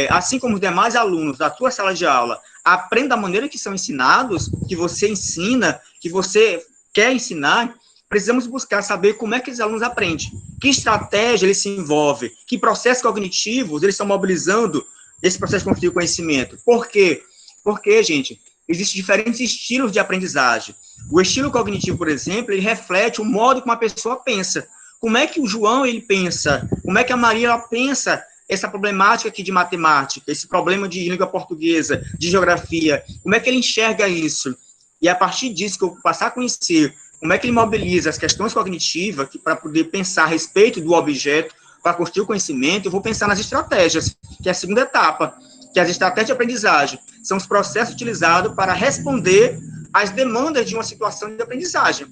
assim como os demais alunos da tua sala de aula, aprendam da maneira que são ensinados, que você ensina, que você quer ensinar, precisamos buscar saber como é que os alunos aprendem, que estratégia eles se envolvem, que processos cognitivos eles estão mobilizando esse processo de construir conhecimento. Por quê? Porque, gente, existem diferentes estilos de aprendizagem. O estilo cognitivo, por exemplo, ele reflete o modo como a pessoa pensa. Como é que o João, ele pensa? Como é que a Maria, ela pensa essa problemática aqui de matemática, esse problema de língua portuguesa, de geografia? Como é que ele enxerga isso? E a partir disso que eu vou passar a conhecer como é que ele mobiliza as questões cognitivas para poder pensar a respeito do objeto, para construir o conhecimento, eu vou pensar nas estratégias, que é a segunda etapa, que as estratégias de aprendizagem são os processos utilizados para responder às demandas de uma situação de aprendizagem.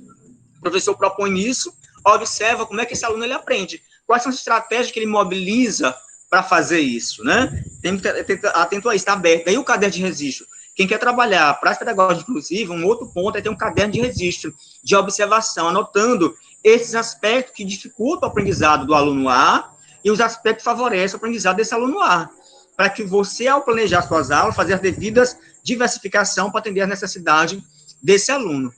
O professor propõe isso, observa como é que esse aluno ele aprende, quais são as estratégias que ele mobiliza para fazer isso, né? Tem que estar atento a isso, está aberto. Daí o caderno de registro. Quem quer trabalhar prática pedagógica inclusiva, um outro ponto é ter um caderno de registro, de observação, anotando esses aspectos que dificultam o aprendizado do aluno A e os aspectos que favorecem o aprendizado desse aluno A, para que você, ao planejar suas aulas, fazer as devidas diversificação para atender às necessidades desse aluno.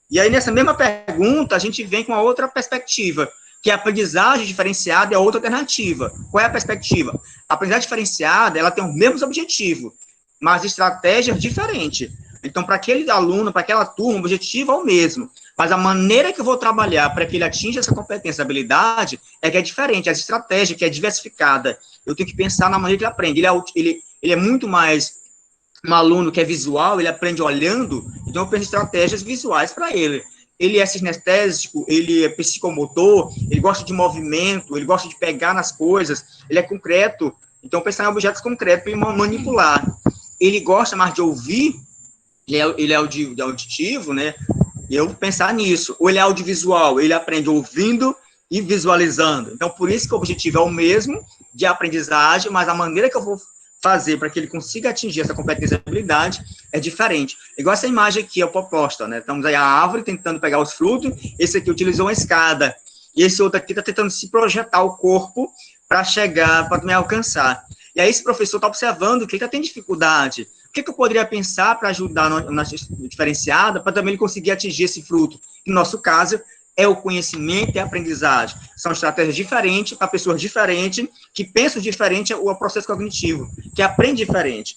E aí, nessa mesma pergunta, a gente vem com uma outra perspectiva, que a aprendizagem diferenciada é outra alternativa. Qual é a perspectiva? A aprendizagem diferenciada, ela tem os mesmos objetivos, mas estratégias diferentes. Então, para aquele aluno, para aquela turma, o objetivo é o mesmo, mas a maneira que eu vou trabalhar para que ele atinja essa competência, habilidade, é que é diferente, a estratégia que é diversificada. Eu tenho que pensar na maneira que ele aprende. Ele é muito mais um aluno que é visual, ele aprende olhando, então eu penso em estratégias visuais para ele. Ele é sinestésico, ele é psicomotor, ele gosta de movimento, ele gosta de pegar nas coisas, ele é concreto, Então, pensar em objetos concretos e manipular. Ele gosta mais de ouvir, ele é auditivo, né? E eu pensar nisso. Ou ele é audiovisual, ele aprende ouvindo e visualizando. Então, por isso que o objetivo é o mesmo, de aprendizagem, mas a maneira que eu vou fazer para que ele consiga atingir essa competência e habilidade é diferente. Igual essa imagem aqui, a proposta, né? Estamos aí a árvore tentando pegar os frutos, esse aqui utilizou uma escada, e esse outro aqui está tentando se projetar o corpo para chegar, para me alcançar. E aí esse professor está observando que ele está tendo dificuldade. O que eu poderia pensar para ajudar na diferenciada, para também ele conseguir atingir esse fruto? No nosso caso, é o conhecimento e a aprendizagem. São estratégias diferentes, para pessoas diferentes, que pensam diferente o processo cognitivo, que aprende diferente.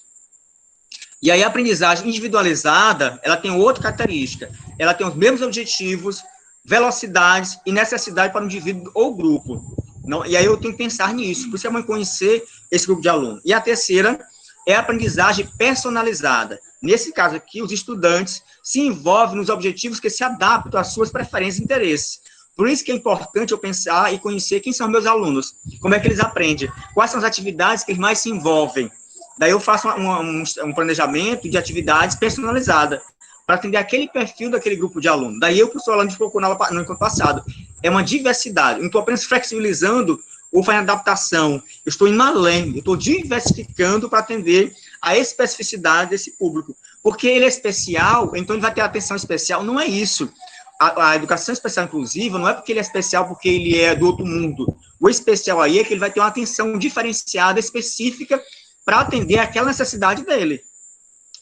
E aí a aprendizagem individualizada, ela tem outra característica. Ela tem os mesmos objetivos, velocidades e necessidade para o indivíduo ou grupo. Não, e aí eu tenho que pensar nisso, por isso é bom conhecer esse grupo de alunos. E a terceira é a aprendizagem personalizada. Nesse caso aqui, os estudantes se envolvem nos objetivos que se adaptam às suas preferências e interesses. Por isso que é importante eu pensar e conhecer quem são meus alunos, como é que eles aprendem, quais são as atividades que eles mais se envolvem. Daí eu faço um planejamento de atividades personalizada, para atender aquele perfil daquele grupo de alunos. Daí eu, professor Orlando, colocou no encontro passado, é uma diversidade. Eu não estou apenas flexibilizando ou fazendo adaptação, eu estou indo além, eu estou diversificando para atender a especificidade desse público. Porque ele é especial, então ele vai ter atenção especial, não é isso. A educação especial inclusiva não é porque ele é especial porque ele é do outro mundo. O especial aí é que ele vai ter uma atenção diferenciada, específica, para atender aquela necessidade dele.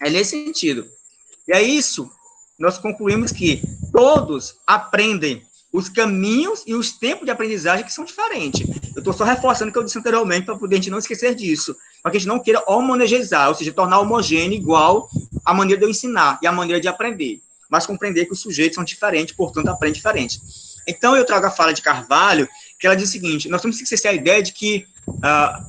É nesse sentido. E é isso, nós concluímos que todos aprendem os caminhos e os tempos de aprendizagem que são diferentes. Eu estou só reforçando o que eu disse anteriormente, para poder a gente não esquecer disso, para que a gente não queira homogeneizar, ou seja, tornar homogêneo igual a maneira de eu ensinar e a maneira de aprender, mas compreender que os sujeitos são diferentes, portanto, aprendem diferente. Então, eu trago a fala de Carvalho, que ela diz o seguinte, nós temos que esquecer a ideia de que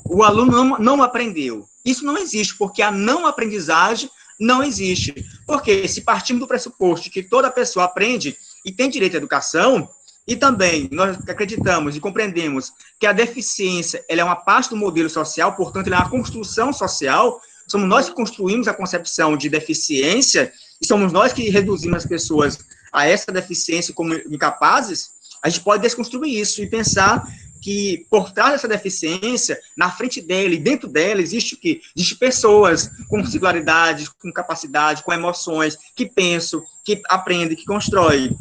o aluno não aprendeu. Isso não existe, porque a não aprendizagem não existe. Porque se partimos do pressuposto de que toda pessoa aprende e tem direito à educação, e também nós acreditamos e compreendemos que a deficiência ela é uma parte do modelo social, portanto, ela é uma construção social, somos nós que construímos a concepção de deficiência, e somos nós que reduzimos as pessoas a essa deficiência como incapazes, a gente pode desconstruir isso e pensar que por trás dessa deficiência, na frente dela e dentro dela, existe o quê? Existe pessoas com singularidades, com capacidade, com emoções, que pensam, que aprendem, que constroem.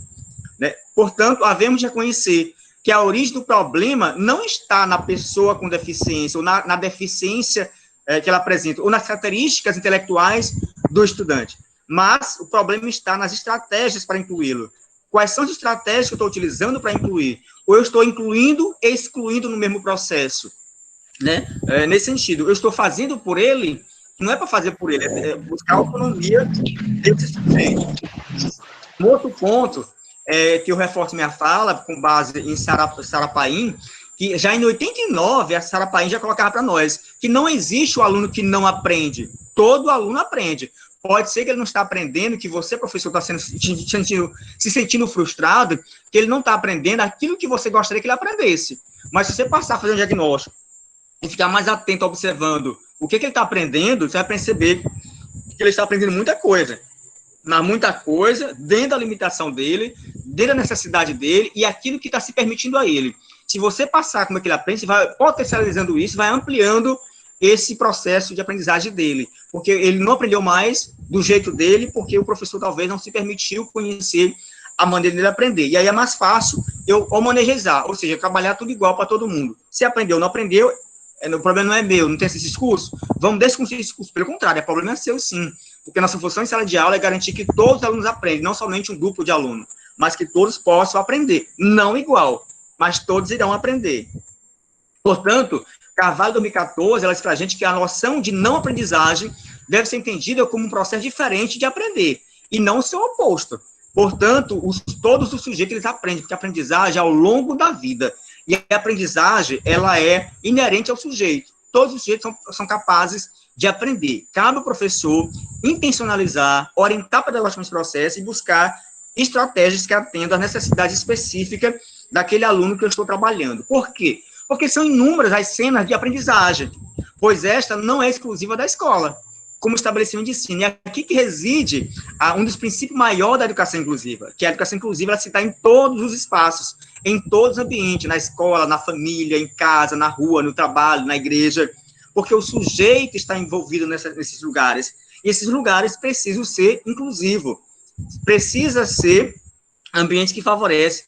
Né? Portanto, havemos de reconhecer que a origem do problema não está na pessoa com deficiência, ou na deficiência que ela apresenta, ou nas características intelectuais do estudante, mas o problema está nas estratégias para incluí-lo. Quais são as estratégias que eu estou utilizando para incluir? Ou eu estou incluindo e excluindo no mesmo processo? Né? Nesse sentido, eu estou fazendo por ele, não é para fazer por ele, é buscar a autonomia desse sujeito. Um outro ponto, que eu reforço minha fala, com base em Sarah Paim, que já em 89, a Sarah Paim já colocava para nós, que não existe o aluno que não aprende. Todo aluno aprende. Pode ser que ele não está aprendendo, que você, professor, está se sentindo frustrado, que ele não está aprendendo aquilo que você gostaria que ele aprendesse. Mas se você passar a fazer um diagnóstico e ficar mais atento observando o que ele está aprendendo, você vai perceber que ele está aprendendo muita coisa. Mas muita coisa dentro da limitação dele, dentro da necessidade dele e aquilo que está se permitindo a ele. Se você passar como é que ele aprende, você vai potencializando isso, vai ampliando esse processo de aprendizagem dele, porque ele não aprendeu mais do jeito dele, porque o professor talvez não se permitiu conhecer a maneira dele aprender, e aí é mais fácil eu homogeneizar, ou seja, trabalhar tudo igual para todo mundo. Se aprendeu ou não aprendeu, o problema não é meu, não tem esse discurso, vamos desconstruir esse discurso, pelo contrário, o problema é seu sim, porque nossa função em sala de aula é garantir que todos os alunos aprendem, não somente um grupo de alunos, mas que todos possam aprender, não igual, mas todos irão aprender. Portanto, Carvalho, 2014, ela diz para a gente que a noção de não aprendizagem deve ser entendida como um processo diferente de aprender, e não o seu oposto. Portanto, todos os sujeitos eles aprendem, porque a aprendizagem é ao longo da vida, e a aprendizagem ela é inerente ao sujeito. Todos os sujeitos são capazes de aprender. Cabe ao professor intencionalizar, orientar pedagogicamente esse processo e buscar estratégias que atendam às necessidades específicas daquele aluno que eu estou trabalhando. Por quê? Porque são inúmeras as cenas de aprendizagem. pois esta não é exclusiva da escola, como estabelecimento de ensino. E é aqui que reside um dos princípios maiores da educação inclusiva, que a educação inclusiva ela se dá em todos os espaços, em todos os ambientes, na escola, na família, em casa, na rua, no trabalho, na igreja, porque o sujeito está envolvido nesses lugares, e esses lugares precisam ser inclusivos, precisa ser ambientes que favorecem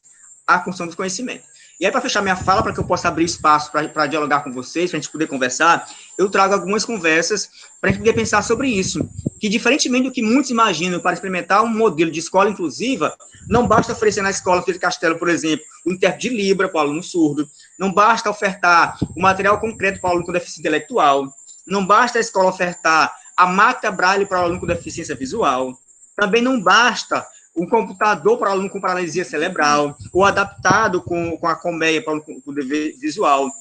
a construção do conhecimento. E aí, para fechar minha fala, para que eu possa abrir espaço para dialogar com vocês, para a gente poder conversar, eu trago algumas conversas para a gente poder pensar sobre isso, que diferentemente do que muitos imaginam, para experimentar um modelo de escola inclusiva, não basta oferecer na escola Pedro Castelo, por exemplo, o intérprete de Libra para o aluno surdo, não basta ofertar o material concreto para o aluno com deficiência intelectual, não basta a escola ofertar a máquina Braille para o aluno com deficiência visual, também não basta um computador para aluno com paralisia cerebral, ou adaptado com a colmeia para aluno com deficiência visual.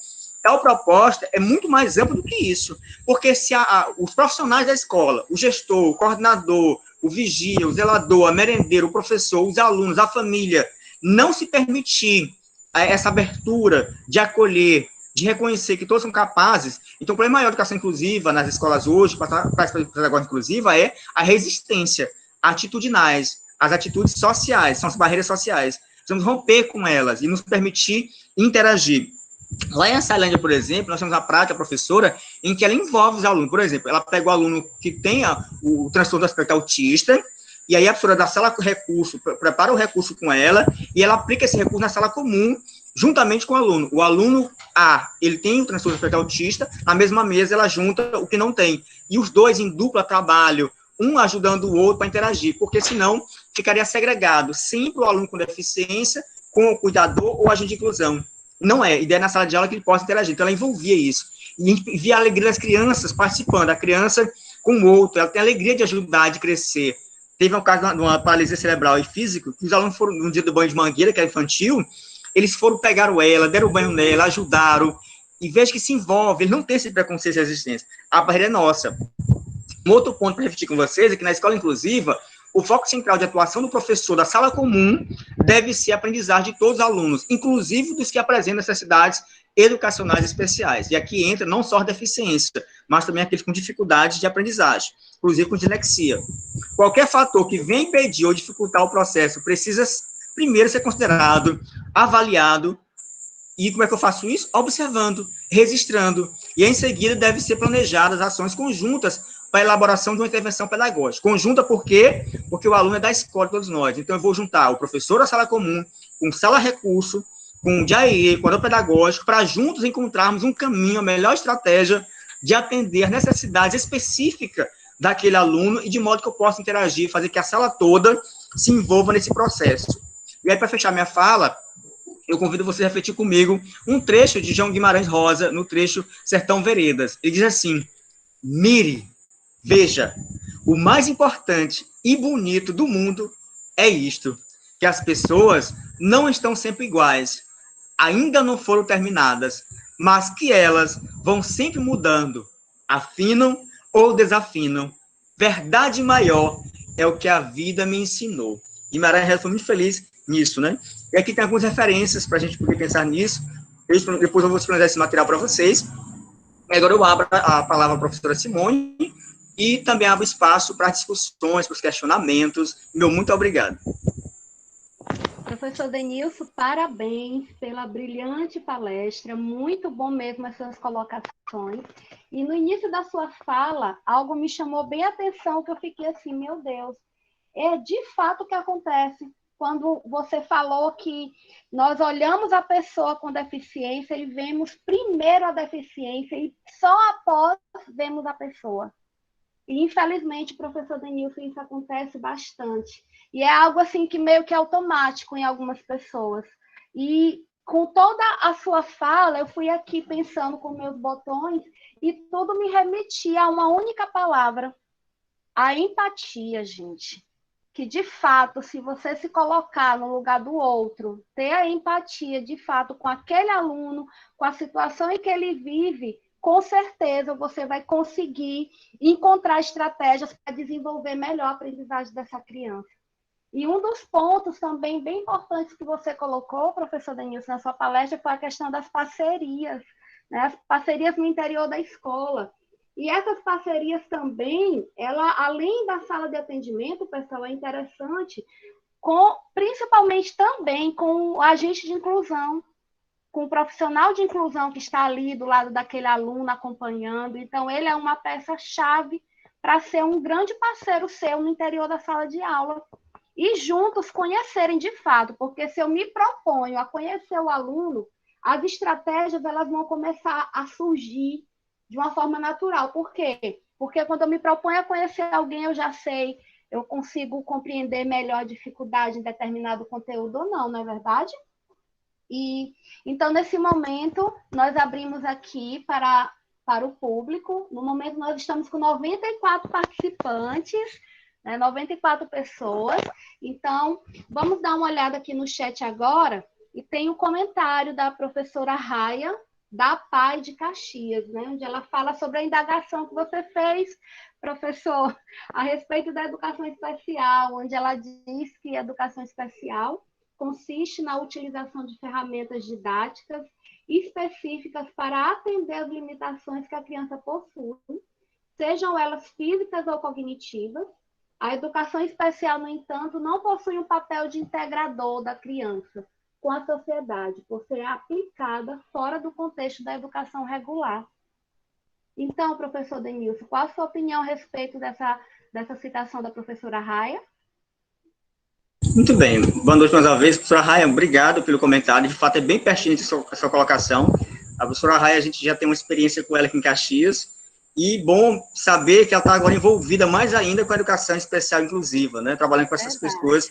Tal proposta é muito mais ampla do que isso, porque se os profissionais da escola, o gestor, o coordenador, o vigia, o zelador, a merendeira, o professor, os alunos, a família, não se permitir essa abertura de acolher, de reconhecer que todos são capazes, então o problema maior da educação inclusiva nas escolas hoje, para a pedagógica inclusiva, é a resistência atitudinais, as atitudes sociais, são as barreiras sociais. Precisamos romper com elas e nos permitir interagir. Lá em Açailândia, por exemplo, nós temos uma prática professora em que ela envolve os alunos. Por exemplo, ela pega o aluno que tem o transtorno do aspecto autista, e aí a professora da sala com recurso, prepara o recurso com ela, e ela aplica esse recurso na sala comum, juntamente com o aluno. O aluno A, ele tem o transtorno do aspecto autista, na mesma mesa ela junta o que não tem. E os dois em dupla trabalho, um ajudando o outro para interagir, porque senão ficaria segregado, sempre o aluno com deficiência, com o cuidador ou agente de inclusão. Não é, ideia na sala de aula que ele possa interagir, então ela envolvia isso, e via a alegria das crianças participando, a criança com o outro, ela tem a alegria de ajudar, de crescer. Teve um caso de uma paralisia cerebral e física, que os alunos foram, no dia do banho de mangueira, que era infantil, eles foram, pegaram ela, deram o banho nela, ajudaram, e veja que se envolve, ele não tem esse preconceito e resistência, a barreira é nossa. Um outro ponto para refletir com vocês é que na escola inclusiva, o foco central de atuação do professor da sala comum deve ser a aprendizagem de todos os alunos, inclusive dos que apresentam necessidades educacionais especiais. E aqui entra não só a deficiência, mas também aqueles com dificuldades de aprendizagem, inclusive com dislexia. Qualquer fator que venha impedir ou dificultar o processo precisa primeiro ser considerado, avaliado. E como é que eu faço isso? Observando, registrando. E em seguida deve ser planejadas ações conjuntas para a elaboração de uma intervenção pedagógica. Conjunta por quê? Porque o aluno é da escola de todos nós. Então, eu vou juntar o professor da sala comum, com sala recurso, com o DAE, com o pedagógico, para juntos encontrarmos um caminho, a melhor estratégia de atender as necessidades específicas daquele aluno e de modo que eu possa interagir, fazer que a sala toda se envolva nesse processo. E aí, para fechar minha fala, eu convido você a refletir comigo um trecho de João Guimarães Rosa, no trecho Sertão Veredas. Ele diz assim: mire, veja, o mais importante e bonito do mundo é isto, que as pessoas não estão sempre iguais, ainda não foram terminadas, mas que elas vão sempre mudando, afinam ou desafinam. Verdade maior é o que a vida me ensinou. Guimarães foi muito feliz nisso, né? E aqui tem algumas referências para a gente poder pensar nisso. Depois eu vou disponibilizar esse material para vocês. Agora eu abro a palavra à professora Simone e também abro espaço para discussões, para os questionamentos. Meu muito obrigado. Professor Denilson, parabéns pela brilhante palestra, muito bom mesmo as suas colocações. E no início da sua fala, algo me chamou bem a atenção, que eu fiquei assim, meu Deus, é de fato o que acontece. Quando você falou que nós olhamos a pessoa com deficiência e vemos primeiro a deficiência e só após vemos a pessoa. E, infelizmente, professor Denilson, isso acontece bastante. E é algo assim que meio que automático em algumas pessoas. E com toda a sua fala, eu fui aqui pensando com meus botões e tudo me remetia a uma única palavra, a empatia, gente. Que, de fato, se você se colocar no lugar do outro, ter a empatia, de fato, com aquele aluno, com a situação em que ele vive, com certeza você vai conseguir encontrar estratégias para desenvolver melhor a aprendizagem dessa criança. E um dos pontos também bem importantes que você colocou, professor Denilson, na sua palestra, foi a questão das parcerias. né, as parcerias no interior da escola. E essas parcerias também, ela, além da sala de atendimento, pessoal, é interessante, principalmente também com o agente de inclusão, com o profissional de inclusão que está ali do lado daquele aluno acompanhando. Então, ele é uma peça-chave para ser um grande parceiro seu no interior da sala de aula. E juntos conhecerem de fato, porque se eu me proponho a conhecer o aluno, as estratégias elas vão começar a surgir de uma forma natural. Por quê? Porque quando eu me proponho a conhecer alguém, eu já sei, eu consigo compreender melhor a dificuldade em determinado conteúdo ou não, não é verdade? E então, nesse momento, nós abrimos aqui para o público. No momento, nós estamos com 94 participantes, né, 94 pessoas. Então, vamos dar uma olhada aqui no chat agora. E tem um comentário da professora Raia, da PAI de Caxias, né, onde ela fala sobre a indagação que você fez, professor, a respeito da educação especial, onde ela diz que a educação especial consiste na utilização de ferramentas didáticas específicas para atender as limitações que a criança possui, sejam elas físicas ou cognitivas. A educação especial, no entanto, não possui um papel de integrador da criança com a sociedade, por ser aplicada fora do contexto da educação regular. Então, professor Denilson, qual a sua opinião a respeito dessa citação da professora Raia? Muito bem. Boa noite mais uma vez. Professora Raia, obrigado pelo comentário. De fato, é bem pertinente a sua colocação. A professora Raia, a gente já tem uma experiência com ela aqui em Caxias, e bom saber que ela está agora envolvida mais ainda com a educação especial inclusiva, né? Trabalhando com essas coisas.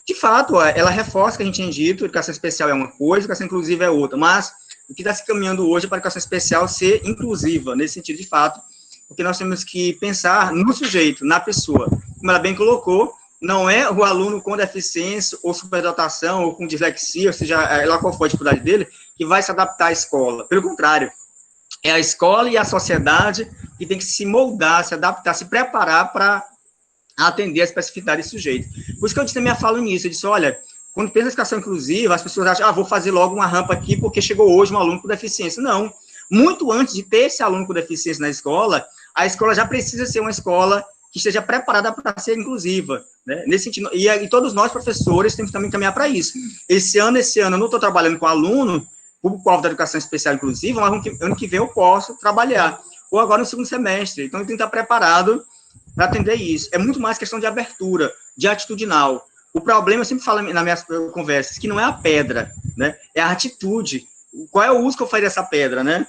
De fato, ela reforça o que a gente tinha dito, educação especial é uma coisa, educação inclusiva é outra, mas o que está se caminhando hoje é para a educação especial ser inclusiva, nesse sentido, de fato, porque nós temos que pensar no sujeito, na pessoa. Como ela bem colocou, não é o aluno com deficiência, ou superdotação, ou com dislexia, ou seja, lá qual for a dificuldade dele, que vai se adaptar à escola. Pelo contrário, é a escola e a sociedade que tem que se moldar, se adaptar, se preparar para atender a especificidade desse sujeito. Por isso que eu disse na minha fala no início, eu disse, olha, quando pensa em educação inclusiva, as pessoas acham, vou fazer logo uma rampa aqui porque chegou hoje um aluno com deficiência. Não. Muito antes de ter esse aluno com deficiência na escola, a escola já precisa ser uma escola que esteja preparada para ser inclusiva, né? Nesse sentido, e todos nós, professores, temos que também caminhar para isso. Esse ano eu não estou trabalhando com aluno, público-alvo da educação especial inclusiva, mas ano que vem eu posso trabalhar, ou agora no segundo semestre. Então, eu tenho que estar preparado para atender isso. É muito mais questão de abertura, de atitudinal. O problema, eu sempre falo nas minhas conversas, que não é a pedra, né? É a atitude. Qual é o uso que eu faço dessa pedra, né?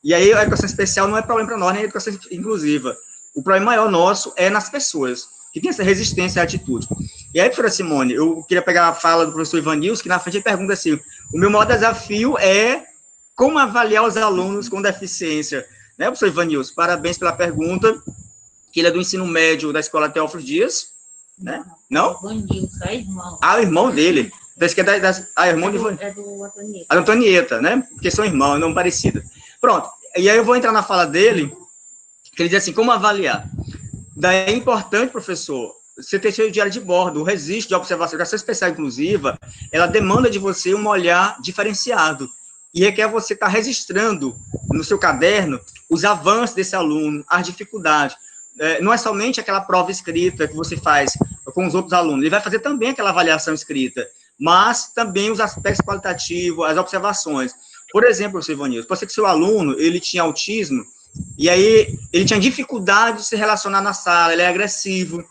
E aí, a educação especial não é problema para nós, nem a educação inclusiva. O problema maior nosso é nas pessoas, que tem essa resistência à atitude. E aí, professora Simone, eu queria pegar a fala do professor Ivanilson, que na frente ele pergunta assim, o meu maior desafio é como avaliar os alunos com deficiência. Né, professor Ivanilson? Parabéns pela pergunta, que ele é do ensino médio da Escola Teófilo Dias, né? Não? Ivanilson, é irmão. O irmão dele. Parece que é irmão de Ivanilson. É do Antonieta. A Antonieta, né? Porque são irmãos, não parecidos. Pronto. E aí eu vou entrar na fala dele, que ele diz assim, como avaliar? Daí é importante, professor, você ter seu diário de bordo, o registro de observação, a educação especial inclusiva, ela demanda de você um olhar diferenciado, e requer você estar registrando no seu caderno os avanços desse aluno, as dificuldades. Não é somente aquela prova escrita que você faz com os outros alunos, ele vai fazer também aquela avaliação escrita, mas também os aspectos qualitativos, as observações. Por exemplo, professor Ivanilson, pode ser que seu aluno, ele tinha autismo, e aí ele tinha dificuldade de se relacionar na sala, ele é agressivo,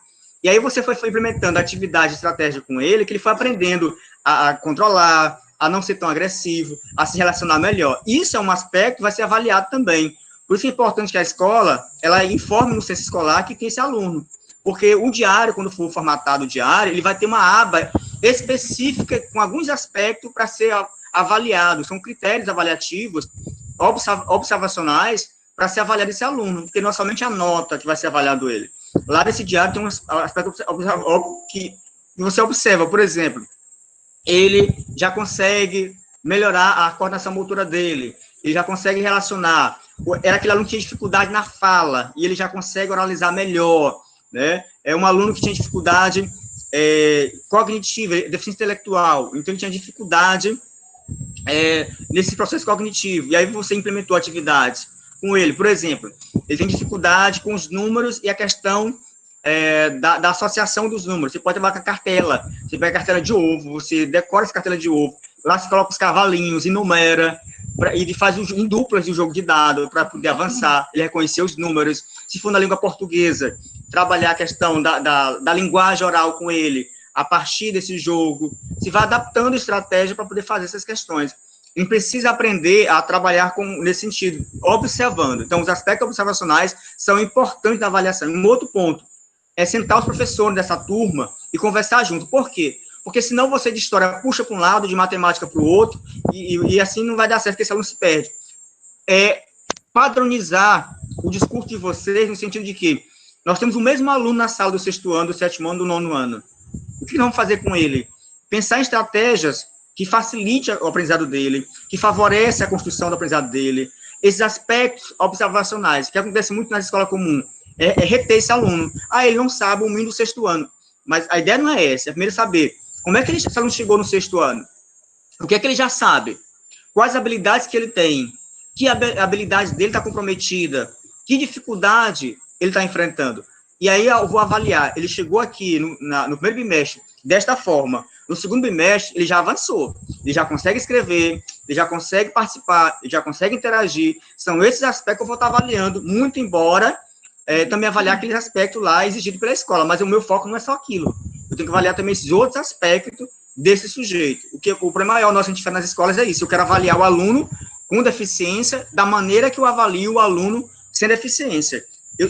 e aí você foi implementando atividade estratégica com ele, que ele foi aprendendo a controlar, a não ser tão agressivo, a se relacionar melhor. Isso é um aspecto que vai ser avaliado também. Por isso é importante que a escola, ela informe no censo escolar que tem esse aluno, porque o diário, quando for formatado o diário, ele vai ter uma aba específica com alguns aspectos para ser avaliado, são critérios avaliativos, observacionais, para ser avaliado esse aluno, porque não é somente a nota que vai ser avaliado ele. Lá nesse diário tem um aspecto que você observa, por exemplo, ele já consegue melhorar a coordenação motora dele, ele já consegue relacionar, era aquele aluno que tinha dificuldade na fala, e ele já consegue oralizar melhor, né? É um aluno que tinha dificuldade cognitiva, deficiência intelectual, então ele tinha dificuldade nesse processo cognitivo, e aí você implementou atividades com ele, por exemplo, ele tem dificuldade com os números e a questão da associação dos números. Você pode trabalhar com a cartela, você pega a cartela de ovo, você decora essa cartela de ovo, lá você coloca os cavalinhos, enumera, e faz em duplas o jogo de dado para poder avançar, ele reconhecer os números. Se for na língua portuguesa, trabalhar a questão da linguagem oral com ele, a partir desse jogo, se vai adaptando estratégia para poder fazer essas questões. Ele precisa aprender a trabalhar nesse sentido, observando. Então, os aspectos observacionais são importantes na avaliação. Um outro ponto é sentar os professores dessa turma e conversar junto. Por quê? Porque senão você de história puxa para um lado, de matemática para o outro, e assim não vai dar certo, porque esse aluno se perde. Padronizar o discurso de vocês no sentido de que nós temos o mesmo aluno na sala do 6º ano, do 7º ano, do 9º ano. O que vamos fazer com ele? Pensar em estratégias que facilite o aprendizado dele, que favorece a construção do aprendizado dele. Esses aspectos observacionais, que acontece muito na escola comum, reter esse aluno. Ele não sabe o mínimo do 6º ano. Mas a ideia não é essa. É primeiro saber como é que esse aluno chegou no 6º ano. O que é que ele já sabe? Quais habilidades que ele tem? Que habilidade dele está comprometida? Que dificuldade ele está enfrentando? E aí eu vou avaliar. Ele chegou aqui no primeiro bimestre desta forma. No segundo bimestre, ele já avançou. Ele já consegue escrever, ele já consegue participar, ele já consegue interagir. São esses aspectos que eu vou estar avaliando, muito embora também avaliar aqueles aspectos lá exigidos pela escola. Mas o meu foco não é só aquilo. Eu tenho que avaliar também esses outros aspectos desse sujeito. O problema maior nosso, a gente faz nas escolas é isso. Eu quero avaliar o aluno com deficiência da maneira que eu avalio o aluno sem deficiência.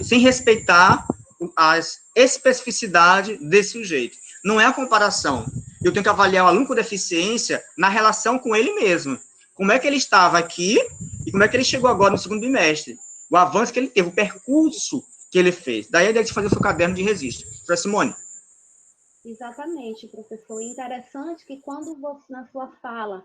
Sem respeitar as especificidades desse sujeito. Não é a comparação. Eu tenho que avaliar o aluno com deficiência na relação com ele mesmo. Como é que ele estava aqui e como é que ele chegou agora no segundo bimestre. O avanço que ele teve, o percurso que ele fez. Daí a ideia de fazer o seu caderno de registro. Para Simone. Exatamente, professor. Interessante que quando você, na sua fala,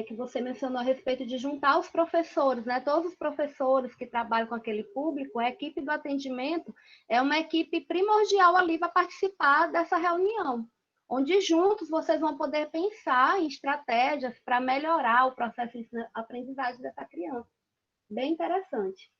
que você mencionou a respeito de juntar os professores, né? Todos os professores que trabalham com aquele público, a equipe do atendimento é uma equipe primordial ali para participar dessa reunião, onde juntos vocês vão poder pensar em estratégias para melhorar o processo de aprendizagem dessa criança. Bem interessante.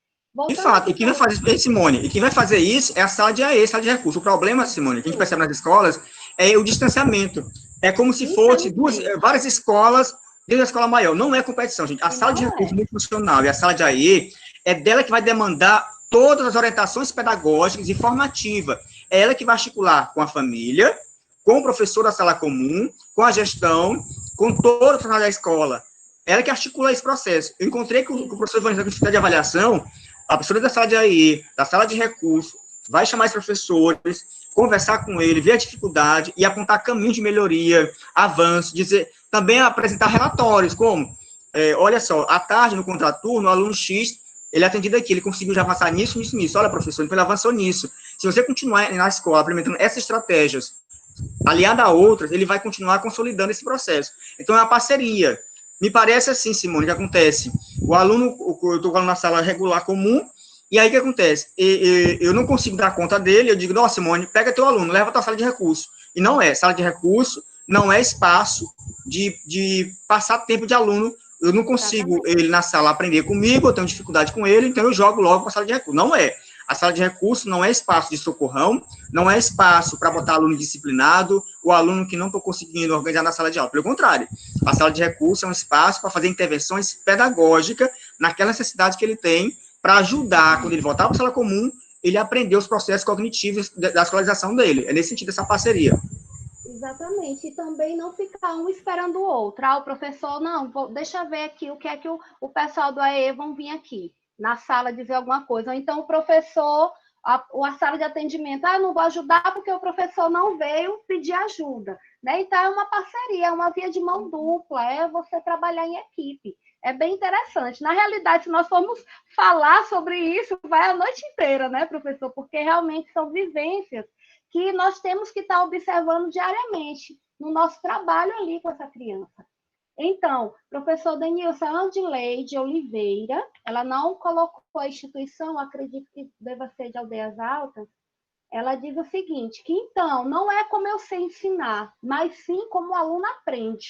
De fato, e quem vai fazer, Simone, e quem vai fazer isso é a sala de AE, sala de recurso. O problema, Simone, que a gente percebe nas escolas, é o distanciamento. É como se fosse várias escolas dentro da escola maior. Não é competição, gente. A sala de recurso multifuncional e a sala de AE é dela que vai demandar todas as orientações pedagógicas e formativas. É ela que vai articular com a família, com o professor da sala comum, com a gestão, com todo o profissional da escola. Ela que articula esse processo. Eu encontrei com o professor Ivan, com de avaliação, a professora da sala de AE, da sala de recurso, vai chamar os professores, conversar com ele, ver a dificuldade e apontar caminho de melhoria, avanço, dizer, também apresentar relatórios, como, olha só, à tarde, no contraturno, o aluno X, ele é atendido aqui, ele conseguiu já avançar nisso. Olha, professor, então ele avançou nisso. Se você continuar na escola implementando essas estratégias, aliada a outras, ele vai continuar consolidando esse processo. Então, é uma parceria. Me parece assim, Simone, que acontece. O aluno, eu estou na sala regular comum, e aí o que acontece? Eu não consigo dar conta dele, eu digo, não, Simone, pega teu aluno, leva para a sala de recurso. E não é, sala de recurso não é espaço de passar tempo de aluno. Eu não consigo ele na sala aprender comigo, eu tenho dificuldade com ele, então eu jogo logo para a sala de recurso. Não é. A sala de recurso não é espaço de socorrão, não é espaço para botar aluno disciplinado, o aluno que não estou conseguindo organizar na sala de aula. Pelo contrário, a sala de recurso é um espaço para fazer intervenções pedagógicas naquela necessidade que ele tem para ajudar, quando ele voltar para a sala comum, ele aprender os processos cognitivos da escolarização dele. É nesse sentido essa parceria. Exatamente, e também não ficar um esperando o outro. O professor, não, deixa eu ver aqui o que é que o pessoal do AE vão vir aqui na sala dizer alguma coisa. Ou então o professor, a sala de atendimento, não vou ajudar porque o professor não veio pedir ajuda. Né? Então é uma parceria, é uma via de mão dupla, é você trabalhar em equipe. É bem interessante. Na realidade, se nós formos falar sobre isso, vai a noite inteira, né, professor? Porque realmente são vivências que nós temos que estar observando diariamente no nosso trabalho ali com essa criança. Então, professor Denilson, a Adileide Oliveira, ela não colocou a instituição, acredito que deva ser de Aldeias Altas, ela diz o seguinte, que então, não é como eu sei ensinar, mas sim como o aluno aprende.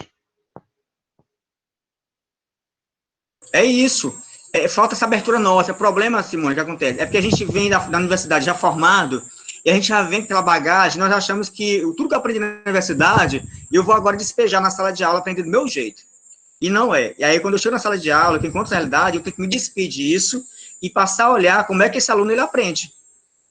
É isso. Falta essa abertura nossa. O problema, Simone, que acontece? É porque a gente vem da universidade já formado, e a gente já vem pela bagagem, nós achamos que tudo que eu aprendi na universidade, eu vou agora despejar na sala de aula, aprender do meu jeito. E não é. E aí, quando eu chego na sala de aula, que eu encontro a realidade, eu tenho que me despedir disso e passar a olhar como é que esse aluno ele aprende.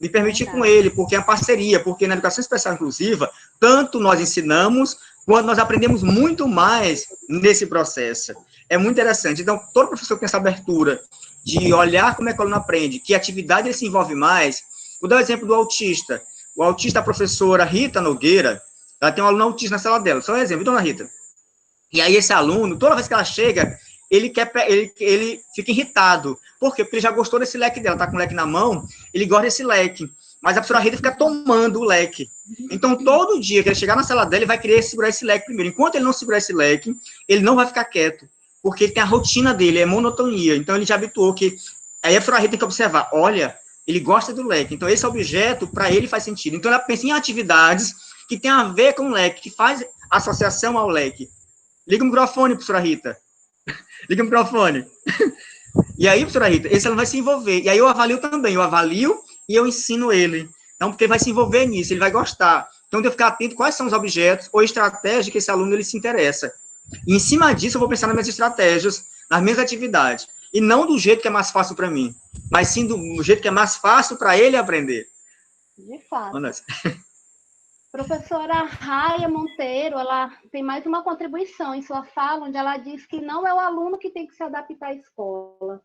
Me permitir com ele, porque é a parceria, porque na educação especial inclusiva, tanto nós ensinamos, quanto nós aprendemos muito mais nesse processo. É muito interessante. Então, todo professor que tem essa abertura de olhar como é que o aluno aprende, que atividade ele se envolve mais. Vou dar o exemplo do autista. O autista, a professora Rita Nogueira, ela tem um aluno autista na sala dela. Só um exemplo, dona Rita. E aí esse aluno, toda vez que ela chega, ele fica irritado. Por quê? Porque ele já gostou desse leque dela, tá com o leque na mão, ele gosta desse leque. Mas a professora Rita fica tomando o leque. Então, todo dia que ele chegar na sala dela, ele vai querer segurar esse leque primeiro. Enquanto ele não segurar esse leque, ele não vai ficar quieto. Porque ele tem a rotina dele, é monotonia. Então, ele já habituou que... Aí a professora Rita tem que observar, olha, ele gosta do leque. Então, esse objeto, para ele, faz sentido. Então, ela pensa em atividades que tem a ver com o leque, que faz associação ao leque. Liga o microfone, professora Rita. Liga o microfone. E aí, professora Rita, esse aluno vai se envolver. E aí eu avalio também. Eu avalio e eu ensino ele. Então, porque ele vai se envolver nisso, ele vai gostar. Então, eu devo ficar atento quais são os objetos ou estratégias que esse aluno ele se interessa. E, em cima disso, eu vou pensar nas minhas estratégias, nas minhas atividades. E não do jeito que é mais fácil para mim, mas sim do jeito que é mais fácil para ele aprender. De fato. Professora Raia Monteiro, ela tem mais uma contribuição em sua fala, onde ela diz que não é o aluno que tem que se adaptar à escola.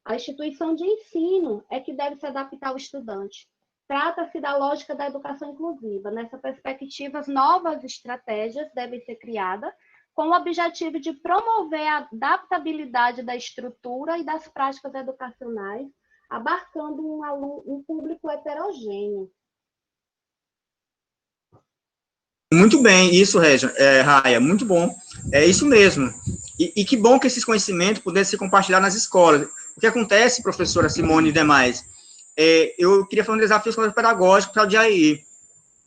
A instituição de ensino é que deve se adaptar ao estudante. Trata-se da lógica da educação inclusiva. Nessa perspectiva, as novas estratégias devem ser criadas com o objetivo de promover a adaptabilidade da estrutura e das práticas educacionais, abarcando um público heterogêneo. Muito bem, isso, Raia, muito bom. É isso mesmo. E que bom que esses conhecimentos pudessem ser compartilhados nas escolas. O que acontece, professora Simone e demais, eu queria fazer um desafio pedagógico para o dia aí.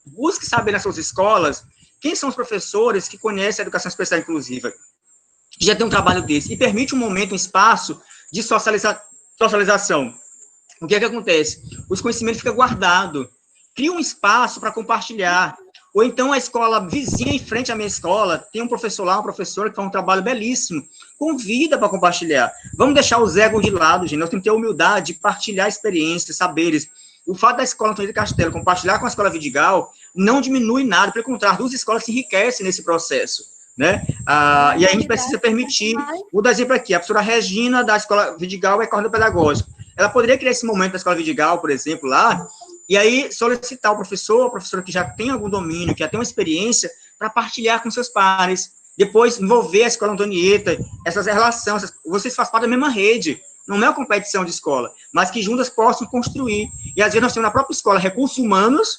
Busque saber nas suas escolas quem são os professores que conhecem a educação especial inclusiva, que já tem um trabalho desse, e permite um momento, um espaço de socialização. O que é que acontece? Os conhecimentos ficam guardados. Cria um espaço para compartilhar. Ou então a escola vizinha em frente à minha escola, tem um professor lá, uma professora que faz um trabalho belíssimo. Convida para compartilhar. Vamos deixar os egos de lado, gente. Nós temos que ter a humildade de partilhar experiências, saberes. O fato da escola Antônio de Castelo compartilhar com a escola Vidigal não diminui nada, pelo contrário, duas escolas se enriquecem nesse processo. Né? E a gente precisa permitir, vou dar exemplo aqui, a professora Regina da escola Vidigal é coordenadora pedagógica. Ela poderia criar esse momento da escola Vidigal, por exemplo, lá, e aí solicitar o professor, a professora que já tem algum domínio, que já tem uma experiência, para partilhar com seus pares. Depois envolver a escola Antonieta, essas relações, vocês fazem parte da mesma rede, não é uma competição de escola, mas que juntas possam construir. E às vezes nós temos na própria escola recursos humanos,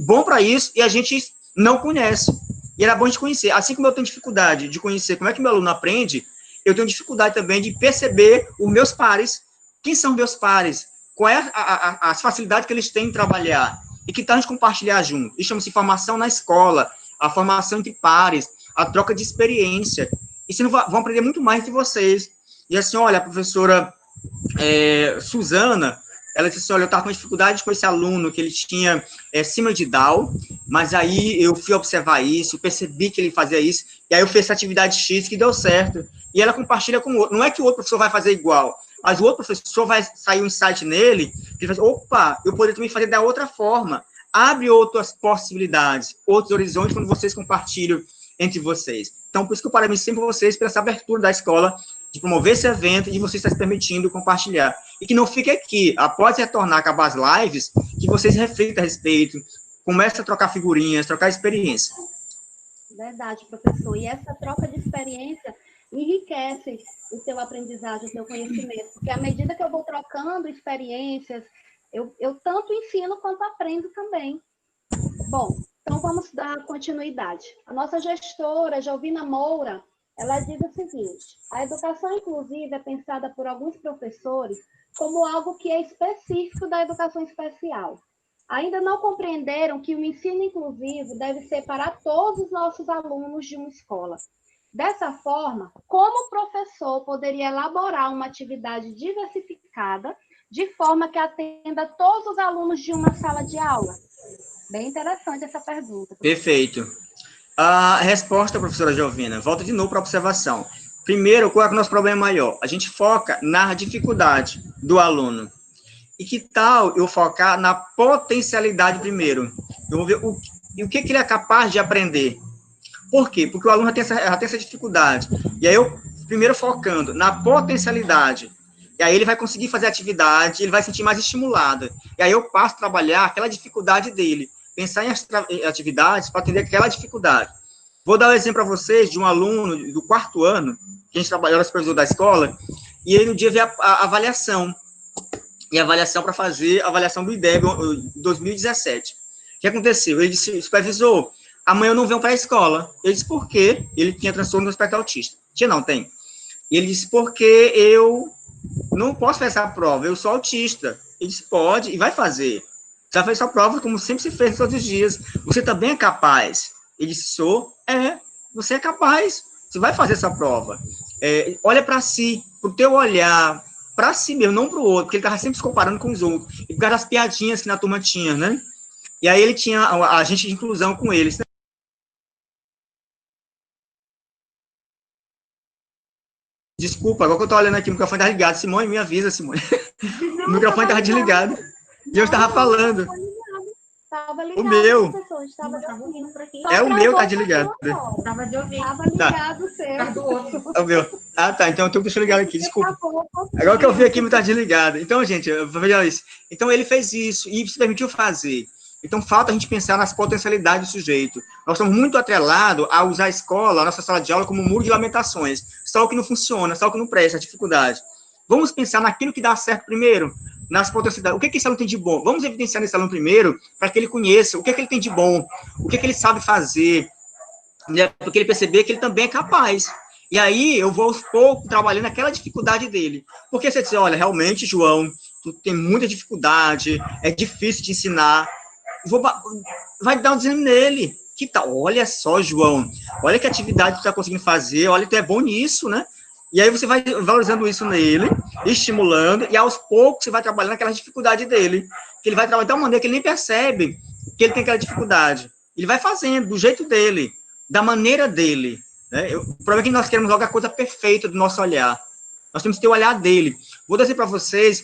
bom para isso, e a gente não conhece. E era bom de conhecer. Assim como eu tenho dificuldade de conhecer como é que meu aluno aprende, eu tenho dificuldade também de perceber os meus pares. Quem são meus pares? Qual é as facilidades que eles têm em trabalhar? E que tal a gente compartilhar junto? Isso chama-se formação na escola, a formação entre pares, a troca de experiência. E vocês vão aprender muito mais de vocês. E assim, olha, a professora Suzana, ela disse assim, olha, eu estava com dificuldade com esse aluno, que ele tinha síndrome de Down, mas aí eu fui observar isso, percebi que ele fazia isso, e aí eu fiz essa atividade X que deu certo. E ela compartilha com o outro. Não é que o outro professor vai fazer igual, mas o outro professor vai sair um insight nele, que ele vai dizer, opa, eu poderia também fazer da outra forma. Abre outras possibilidades, outros horizontes, quando vocês compartilham entre vocês. Então, por isso que eu parabenizo sempre vocês pela essa abertura da escola, de promover esse evento e de vocês estarem se permitindo compartilhar. E que não fique aqui, após retornar, acabar as lives, que vocês reflitam a respeito, comecem a trocar figurinhas, trocar experiência. Verdade, professor. E essa troca de experiência enriquece o seu aprendizagem, o seu conhecimento, porque à medida que eu vou trocando experiências, eu tanto ensino quanto aprendo também. Bom, então vamos dar continuidade. A nossa gestora, Jovina Moura, ela diz o seguinte: a educação inclusiva é pensada por alguns professores como algo que é específico da educação especial. Ainda não compreenderam que o ensino inclusivo deve ser para todos os nossos alunos de uma escola. Dessa forma, como o professor poderia elaborar uma atividade diversificada de forma que atenda todos os alunos de uma sala de aula? Bem interessante essa pergunta. Perfeito. A resposta, professora Giovina, volta de novo para a observação. Primeiro, qual é o nosso problema maior? A gente foca na dificuldade do aluno. E que tal eu focar na potencialidade primeiro? Eu vou ver o que ele é capaz de aprender. Por quê? Porque o aluno já tem essa dificuldade. E aí eu, primeiro focando na potencialidade, e aí ele vai conseguir fazer atividade, ele vai se sentir mais estimulado. E aí eu passo a trabalhar aquela dificuldade dele, pensar em atividades para atender aquela dificuldade. Vou dar um exemplo para vocês de um aluno do 4º ano, que a gente trabalhou no supervisor da escola, e ele no dia veio a avaliação, e a avaliação para fazer a avaliação do IDEB 2017. O que aconteceu? Ele disse, supervisor, amanhã eu não venho para a escola. Ele disse, por quê? Ele tinha transtorno do espectro autista. Tem. E ele disse, porque eu não posso fazer essa prova, eu sou autista. Ele disse, pode, e vai fazer. Já fez essa prova como sempre se fez todos os dias. Você também é capaz. Ele disse, você é capaz. Você vai fazer essa prova. Olha para si, para o teu olhar, para si mesmo, não para o outro, porque ele estava sempre se comparando com os outros. E por causa das piadinhas que na turma tinha, né? E aí ele tinha a agente de inclusão com eles. Desculpa, agora que eu tô olhando aqui, o microfone tá ligado. Simone, me avisa, Simone. O microfone tava desligado. E eu estava falando. Estava ligado, O meu. É o meu que tá desligado. Estava de ouvir. Estava ligado o seu. É o meu. Ah, tá. Então eu tenho que deixar ligado aqui, desculpa. Agora que eu vi aqui, me tá desligado. Então, gente, veja isso. Então ele fez isso e se permitiu fazer. Então, falta a gente pensar nas potencialidades do sujeito. Nós estamos muito atrelados a usar a escola, a nossa sala de aula, como um muro de lamentações. Só o que não funciona, só o que não presta, a dificuldade. Vamos pensar naquilo que dá certo primeiro, nas potencialidades. O que esse aluno tem de bom? Vamos evidenciar nesse aluno primeiro, para que ele conheça o que ele tem de bom, o que ele sabe fazer, né? Porque ele perceber que ele também é capaz. E aí, eu vou aos poucos trabalhando aquela dificuldade dele. Porque você diz, olha, realmente, João, tu tem muita dificuldade, é difícil te ensinar. Vai dar um desânimo nele. Que tal? Olha só, João, olha que atividade tu está conseguindo fazer, olha, tu é bom nisso, né? E aí você vai valorizando isso nele, estimulando, e aos poucos você vai trabalhando aquela dificuldade dele, que ele vai trabalhar de tal maneira que ele nem percebe que ele tem aquela dificuldade. Ele vai fazendo do jeito dele, da maneira dele. Né? O problema é que nós queremos logo a coisa perfeita do nosso olhar. Nós temos que ter o olhar dele. Vou dizer para vocês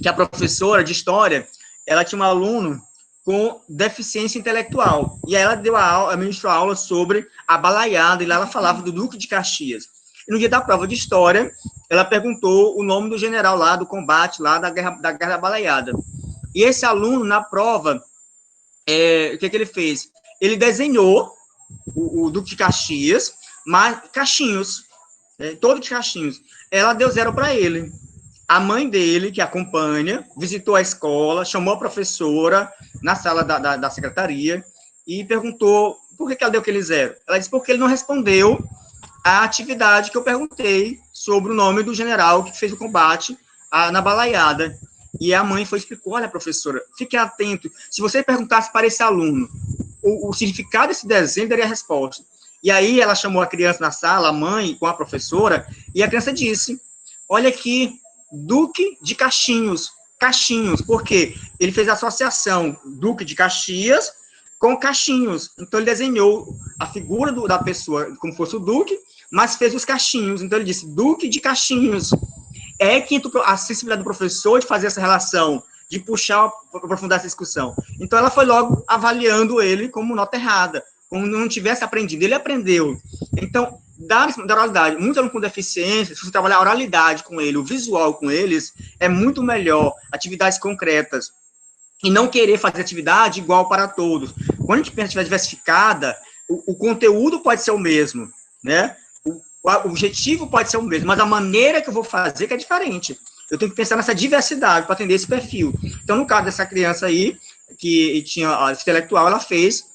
que a professora de história, ela tinha um aluno com deficiência intelectual. E aí ela ela ministrou a aula sobre a balaiada, e lá ela falava do Duque de Caxias. E no dia da prova de história, ela perguntou o nome do general lá, do combate lá, da guerra da balaiada. E esse aluno, na prova, o que ele fez? Ele desenhou o Duque de Caxias, mas caixinhos, todo de caixinhos. Ela deu 0 para ele. A mãe dele, que acompanha, visitou a escola, chamou a professora na sala da secretaria e perguntou por que ela deu aquele 0. Ela disse porque ele não respondeu a atividade que eu perguntei sobre o nome do general que fez o combate na balaiada. E a mãe explicou, olha, professora, fique atento, se você perguntasse para esse aluno o significado desse desenho, daria a resposta. E aí ela chamou a criança na sala, a mãe com a professora, e a criança disse, olha aqui, Duque de Caxinhos, porque ele fez a associação Duque de Caxias com caixinhos. Então, ele desenhou a figura da pessoa como fosse o Duque, mas fez os caixinhos. Então, ele disse Duque de Caxinhos. É que a sensibilidade do professor de fazer essa relação, de puxar, aprofundar essa discussão. Então, ela foi logo avaliando ele como nota errada, como não tivesse aprendido. Ele aprendeu. Então, da oralidade, muito aluno com deficiência, se você trabalhar a oralidade com ele, o visual com eles, é muito melhor, atividades concretas, e não querer fazer atividade igual para todos. Quando a gente pensa em atividade diversificada, o conteúdo pode ser o mesmo, né? O objetivo pode ser o mesmo, mas a maneira que eu vou fazer que é diferente. Eu tenho que pensar nessa diversidade para atender esse perfil. Então, no caso dessa criança aí, que tinha a intelectual, ela fez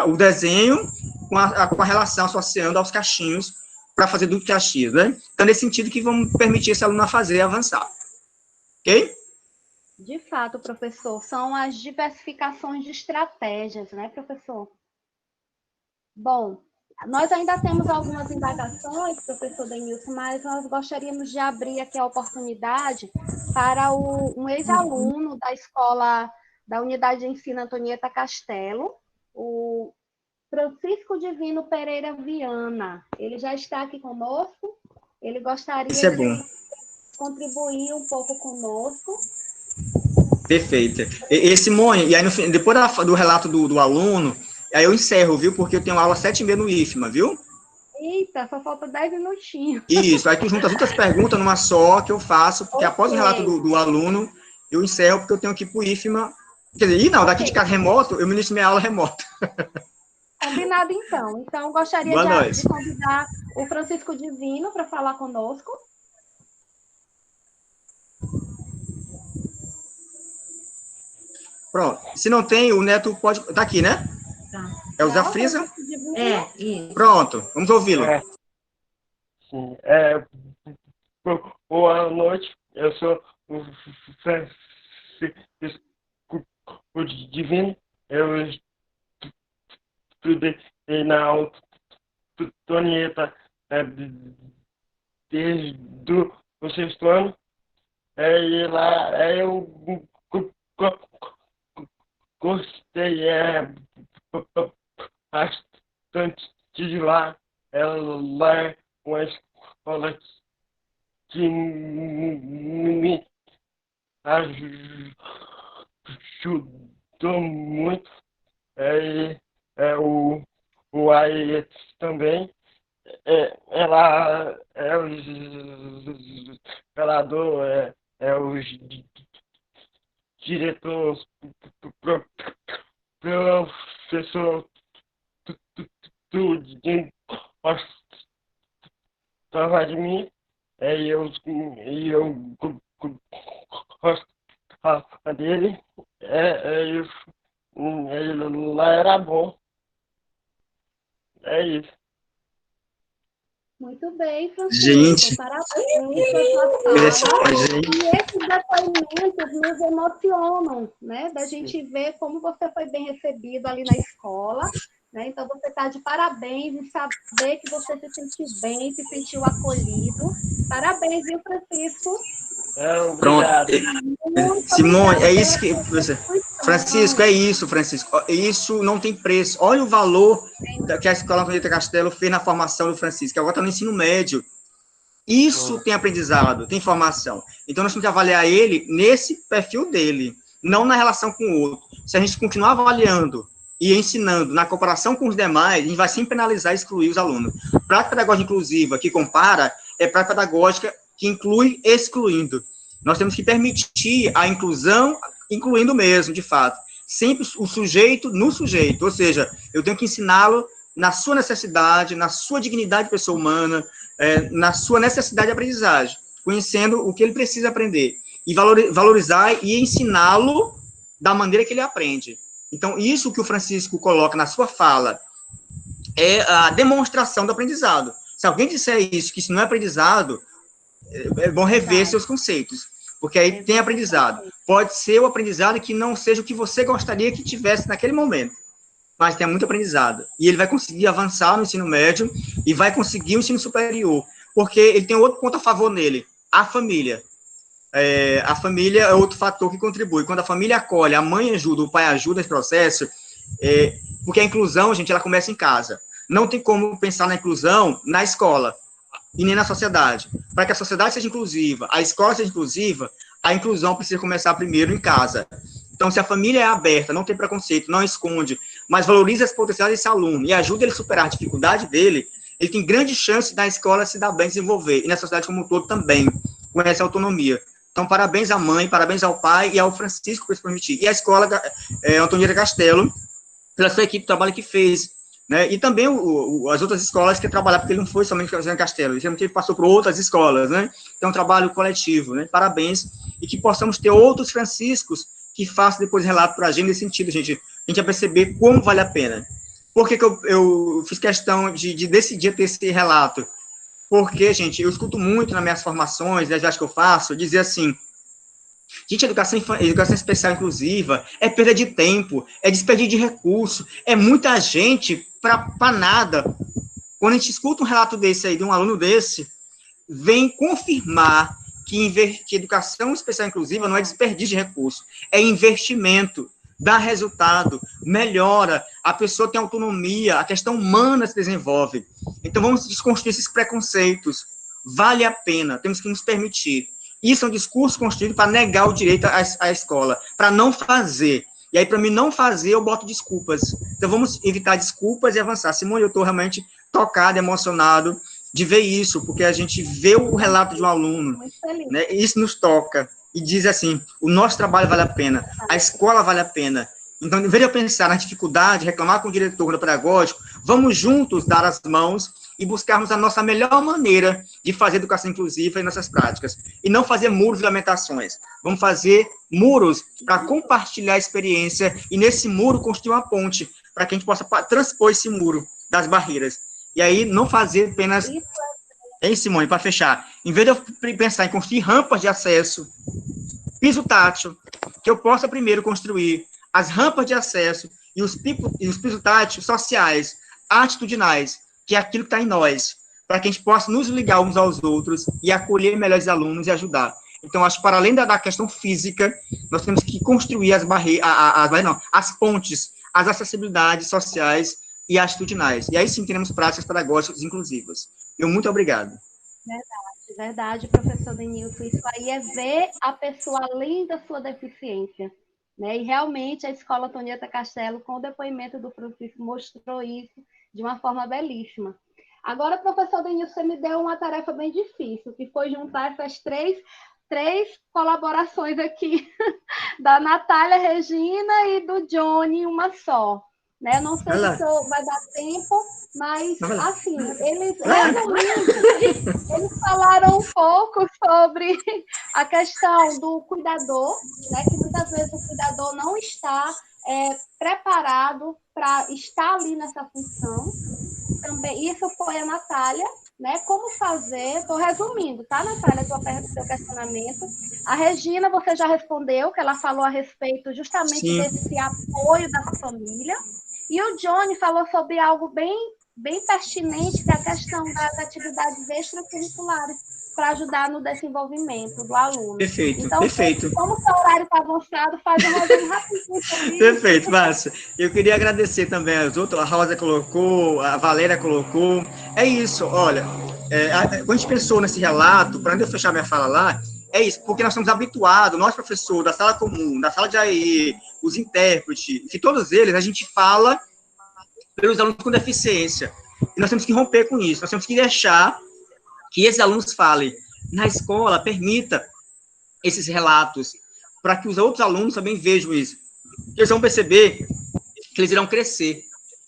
o desenho com a relação associando aos caixinhos para fazer do Caxias, né? Então, nesse sentido que vamos permitir esse aluno a fazer e avançar. Ok? De fato, professor, são as diversificações de estratégias, né, professor? Bom, Nós ainda temos algumas indagações, professor Denilson, mas nós gostaríamos de abrir aqui a oportunidade para um ex-aluno da escola, da Unidade de Ensino Antonieta Castelo, o Francisco Divino Pereira Viana. Ele já está aqui conosco, ele gostaria de contribuir um pouco conosco. Perfeito. E Simone, e aí depois do relato do aluno, aí eu encerro, viu? Porque eu tenho aula 7h30 no IFMA, viu? Eita, só falta 10 minutinhos. Isso, aí tu junta as outras perguntas numa só que eu faço, porque após o relato do aluno, eu encerro, porque eu tenho que ir para o IFMA. Quer dizer, daqui de casa remoto, eu ministro minha aula remota. Combinado, então. Então, gostaria de convidar o Francisco Divino para falar conosco. Pronto. Se não tem, o Neto pode... Tá aqui, né? Tá. É o Zé Frisa? Isso. Pronto, vamos ouvi-lo. Sim. Boa noite, eu sou o Francisco Divino, eu estudei na Antonieta desde o 6º ano, e lá eu gostei bastante de lá. Ela é uma escola que me ajudou muito. O AES também. Ela é o zelador, o diretor, professor, tudo gostava de mim, eu gostava dele, ele lá era bom. É isso. Muito bem, Francisco. Gente. Parabéns pela sua fala. E esses depoimentos nos emocionam, né? Da gente ver como você foi bem recebido ali na escola, né? Então, você está de parabéns em saber que você se sentiu bem, se sentiu acolhido. Parabéns, viu, Francisco? Pronto. Simone, é isso que... Francisco, é isso, Francisco. Isso não tem preço. Olha o valor que a Escola Antonieta Castelo fez na formação do Francisco, que agora está no ensino médio. Isso tem aprendizado, tem formação. Então, nós temos que avaliar ele nesse perfil dele, não na relação com o outro. Se a gente continuar avaliando e ensinando na cooperação com os demais, a gente vai sempre penalizar e excluir os alunos. Prática pedagógica inclusiva, que compara, é prática pedagógica que inclui excluindo. Nós temos que permitir a inclusão, incluindo mesmo, de fato. Sempre o sujeito no sujeito, ou seja, eu tenho que ensiná-lo na sua necessidade, na sua dignidade de pessoa humana, na sua necessidade de aprendizagem, conhecendo o que ele precisa aprender, e valorizar e ensiná-lo da maneira que ele aprende. Então, isso que o Francisco coloca na sua fala é a demonstração do aprendizado. Se alguém disser isso, que isso não é aprendizado, é bom rever seus conceitos, porque aí tem aprendizado. Pode ser o aprendizado que não seja o que você gostaria que tivesse naquele momento, mas tem muito aprendizado. E ele vai conseguir avançar no ensino médio e vai conseguir o ensino superior, porque ele tem outro ponto a favor nele, a família. A família é outro fator que contribui. Quando a família acolhe, a mãe ajuda, o pai ajuda nesse processo, porque a inclusão, gente, ela começa em casa. Não tem como pensar na inclusão na escola e nem na sociedade. Para que a sociedade seja inclusiva, a escola seja inclusiva, a inclusão precisa começar primeiro em casa. Então, se a família é aberta, não tem preconceito, não esconde, mas valoriza as potencialidades desse aluno e ajuda ele a superar a dificuldade dele, ele tem grande chance da escola se dar bem, desenvolver, e na sociedade como um todo também, com essa autonomia. Então, parabéns à mãe, parabéns ao pai e ao Francisco por se permitir. E a escola Antonieta Castelo, pela sua equipe de trabalho que fez, né? E também as outras escolas que trabalharam, porque ele não foi somente Antonieta Castelo, ele passou por outras escolas, né? Então, é um trabalho coletivo, né? Parabéns, e que possamos ter outros Franciscos que façam depois relato para a gente nesse sentido, gente. A gente vai perceber como vale a pena. Por que eu fiz questão de decidir ter esse relato? Porque, gente, eu escuto muito nas minhas formações, nas viagens que eu faço, dizer assim, gente, educação especial inclusiva é perda de tempo, é desperdício de recurso, é muita gente para nada. quando a gente escuta um relato desse aí, de um aluno desse, vem confirmar que educação especial inclusiva não é desperdício de recursos, é investimento, dá resultado, melhora, a pessoa tem autonomia, a questão humana se desenvolve. Então, vamos desconstruir esses preconceitos. Vale a pena, temos que nos permitir. Isso é um discurso construído para negar o direito à escola, para não fazer. E aí, para mim não fazer, eu boto desculpas. Então, vamos evitar desculpas e avançar. Simone, eu estou realmente tocado, emocionado de ver isso, porque a gente vê o relato de um aluno, né? E isso nos toca. E diz assim, o nosso trabalho vale a pena, a escola vale a pena. Então, em vez de eu pensar na dificuldade, reclamar com o diretor do pedagógico, vamos juntos dar as mãos e buscarmos a nossa melhor maneira de fazer educação inclusiva em nossas práticas. E não fazer muros de lamentações. Vamos fazer muros para compartilhar a experiência e, nesse muro, construir uma ponte para que a gente possa transpor esse muro das barreiras. E aí, não fazer apenas... Hein, Simone, para fechar, em vez de eu pensar em construir rampas de acesso, piso tátil, que eu possa primeiro construir as rampas de acesso e os pisos táteis sociais, atitudinais, que é aquilo que está em nós, para que a gente possa nos ligar uns aos outros e acolher melhores alunos e ajudar. Então, acho que para além da questão física, nós temos que construir as pontes, as acessibilidades sociais e atitudinais. E aí sim teremos práticas pedagógicas inclusivas. Muito obrigado. Verdade, professor Denilson. Isso aí é ver a pessoa além da sua deficiência, né? E realmente a Escola Antonieta Castelo, com o depoimento do Francisco, mostrou isso de uma forma belíssima. Agora, professor Denilson, você me deu uma tarefa bem difícil, que foi juntar essas três colaborações aqui, da Natália Regina e do Johnny, em uma só. Né? Não sei se vai dar tempo, mas, assim, eles falaram um pouco sobre a questão do cuidador, né? Que muitas vezes o cuidador não está preparado para estar ali nessa função. Também, isso foi a Natália, né? Como fazer, estou resumindo, tá, Natália, seu questionamento. A Regina, você já respondeu, que ela falou a respeito justamente desse apoio da família. E o Johnny falou sobre algo bem pertinente, que é a questão das atividades extracurriculares, para ajudar no desenvolvimento do aluno. Perfeito, então, perfeito. Como o horário está avançado, faz um resumo rapidinho. Perfeito, Márcia. Eu queria agradecer também aos outros, a Rosa colocou, a Valéria colocou. É isso, olha, quando a gente pensou nesse relato, para eu fechar minha fala lá, é isso, porque nós estamos habituados, nós professores da sala comum, da sala de AE, os intérpretes, que todos eles, a gente fala pelos alunos com deficiência. E nós temos que romper com isso, nós temos que deixar que esses alunos falem. Na escola, permita esses relatos, para que os outros alunos também vejam isso. Eles vão perceber que eles irão crescer,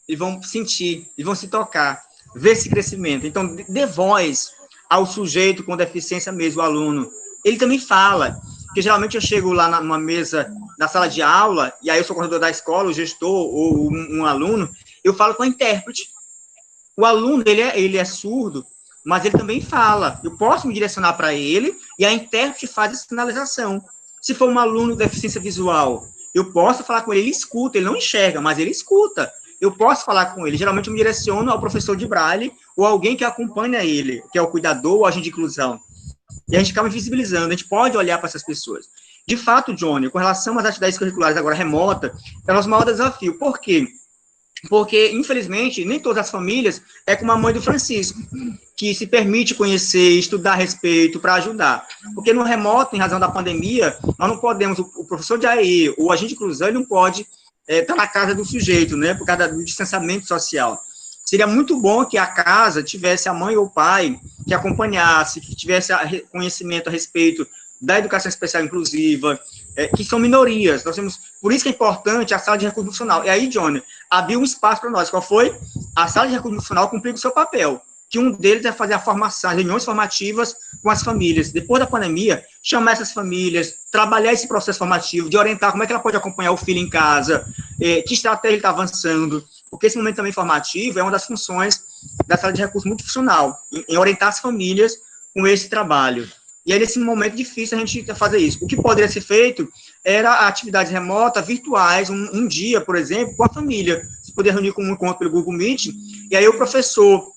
eles vão sentir, eles vão se tocar, ver esse crescimento. Então, dê voz ao sujeito com deficiência mesmo, o aluno. Ele também fala, porque geralmente eu chego lá numa mesa, na sala de aula, e aí eu sou coordenador da escola, o gestor ou um aluno, eu falo com a intérprete. O aluno, ele é surdo, mas ele também fala. Eu posso me direcionar para ele, e a intérprete faz a sinalização. Se for um aluno com deficiência visual, eu posso falar com ele escuta, ele não enxerga, mas ele escuta. Eu posso falar com ele, geralmente eu me direciono ao professor de braille, ou alguém que acompanha ele, que é o cuidador ou agente de inclusão. E a gente acaba visibilizando, a gente pode olhar para essas pessoas. De fato, Johnny, com relação às atividades curriculares agora remota, é o nosso maior desafio. Por quê? Porque, infelizmente, nem todas as famílias é como a mãe do Francisco, que se permite conhecer, estudar a respeito, para ajudar. Porque no remoto, em razão da pandemia, nós não podemos, o professor de AE, ou agente de inclusão, ele não pode estar na casa do sujeito, né, por causa do distanciamento social. Seria muito bom que a casa tivesse a mãe ou o pai que acompanhasse, que tivesse conhecimento a respeito da educação especial inclusiva, que são minorias. Nós temos, por isso que é importante a sala de recurso funcional. E aí, Johnny, abriu um espaço para nós. Qual foi? A sala de recurso funcional cumpriu o seu papel, que um deles é fazer a formação, as reuniões formativas com as famílias. Depois da pandemia, chamar essas famílias, trabalhar esse processo formativo, de orientar como é que ela pode acompanhar o filho em casa, que estratégia ele está avançando, porque esse momento também formativo é uma das funções da sala de recurso multifuncional, em orientar as famílias com esse trabalho. E aí, nesse momento difícil, a gente fazer isso. O que poderia ser feito era atividades remotas, virtuais, um dia, por exemplo, com a família. Você poderia reunir com um encontro pelo Google Meet, e aí o professor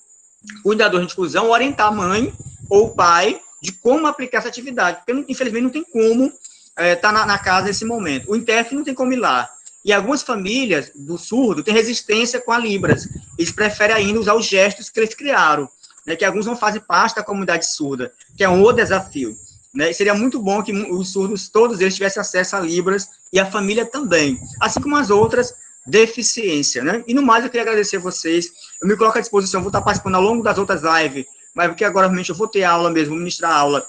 cuidador de inclusão orientar a mãe ou o pai de como aplicar essa atividade, porque infelizmente não tem como estar na casa nesse momento. O intérprete não tem como ir lá. E algumas famílias do surdo têm resistência com a Libras. Eles preferem ainda usar os gestos que eles criaram, né, que alguns não fazem parte da comunidade surda, que é um outro desafio. Né? E seria muito bom que os surdos, todos eles, tivessem acesso a Libras e a família também, assim como as outras deficiências. Né? E no mais, eu queria agradecer a vocês. Eu me coloco à disposição, vou estar participando ao longo das outras lives, mas porque agora realmente eu vou ter aula mesmo, vou ministrar aula,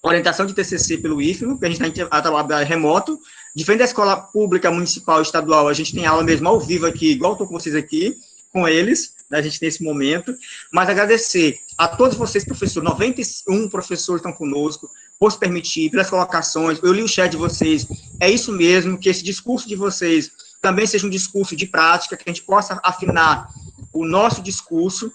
orientação de TCC pelo IFMO, que a gente está trabalhando remoto. Diferente da escola pública, municipal, estadual, a gente tem aula mesmo ao vivo aqui, igual estou com vocês aqui, com eles, né, a gente nesse momento. Mas agradecer a todos vocês, professores, 91 professores estão conosco, por se permitir, pelas colocações. Eu li o chat de vocês, é isso mesmo, que esse discurso de vocês também seja um discurso de prática, que a gente possa afinar o nosso discurso,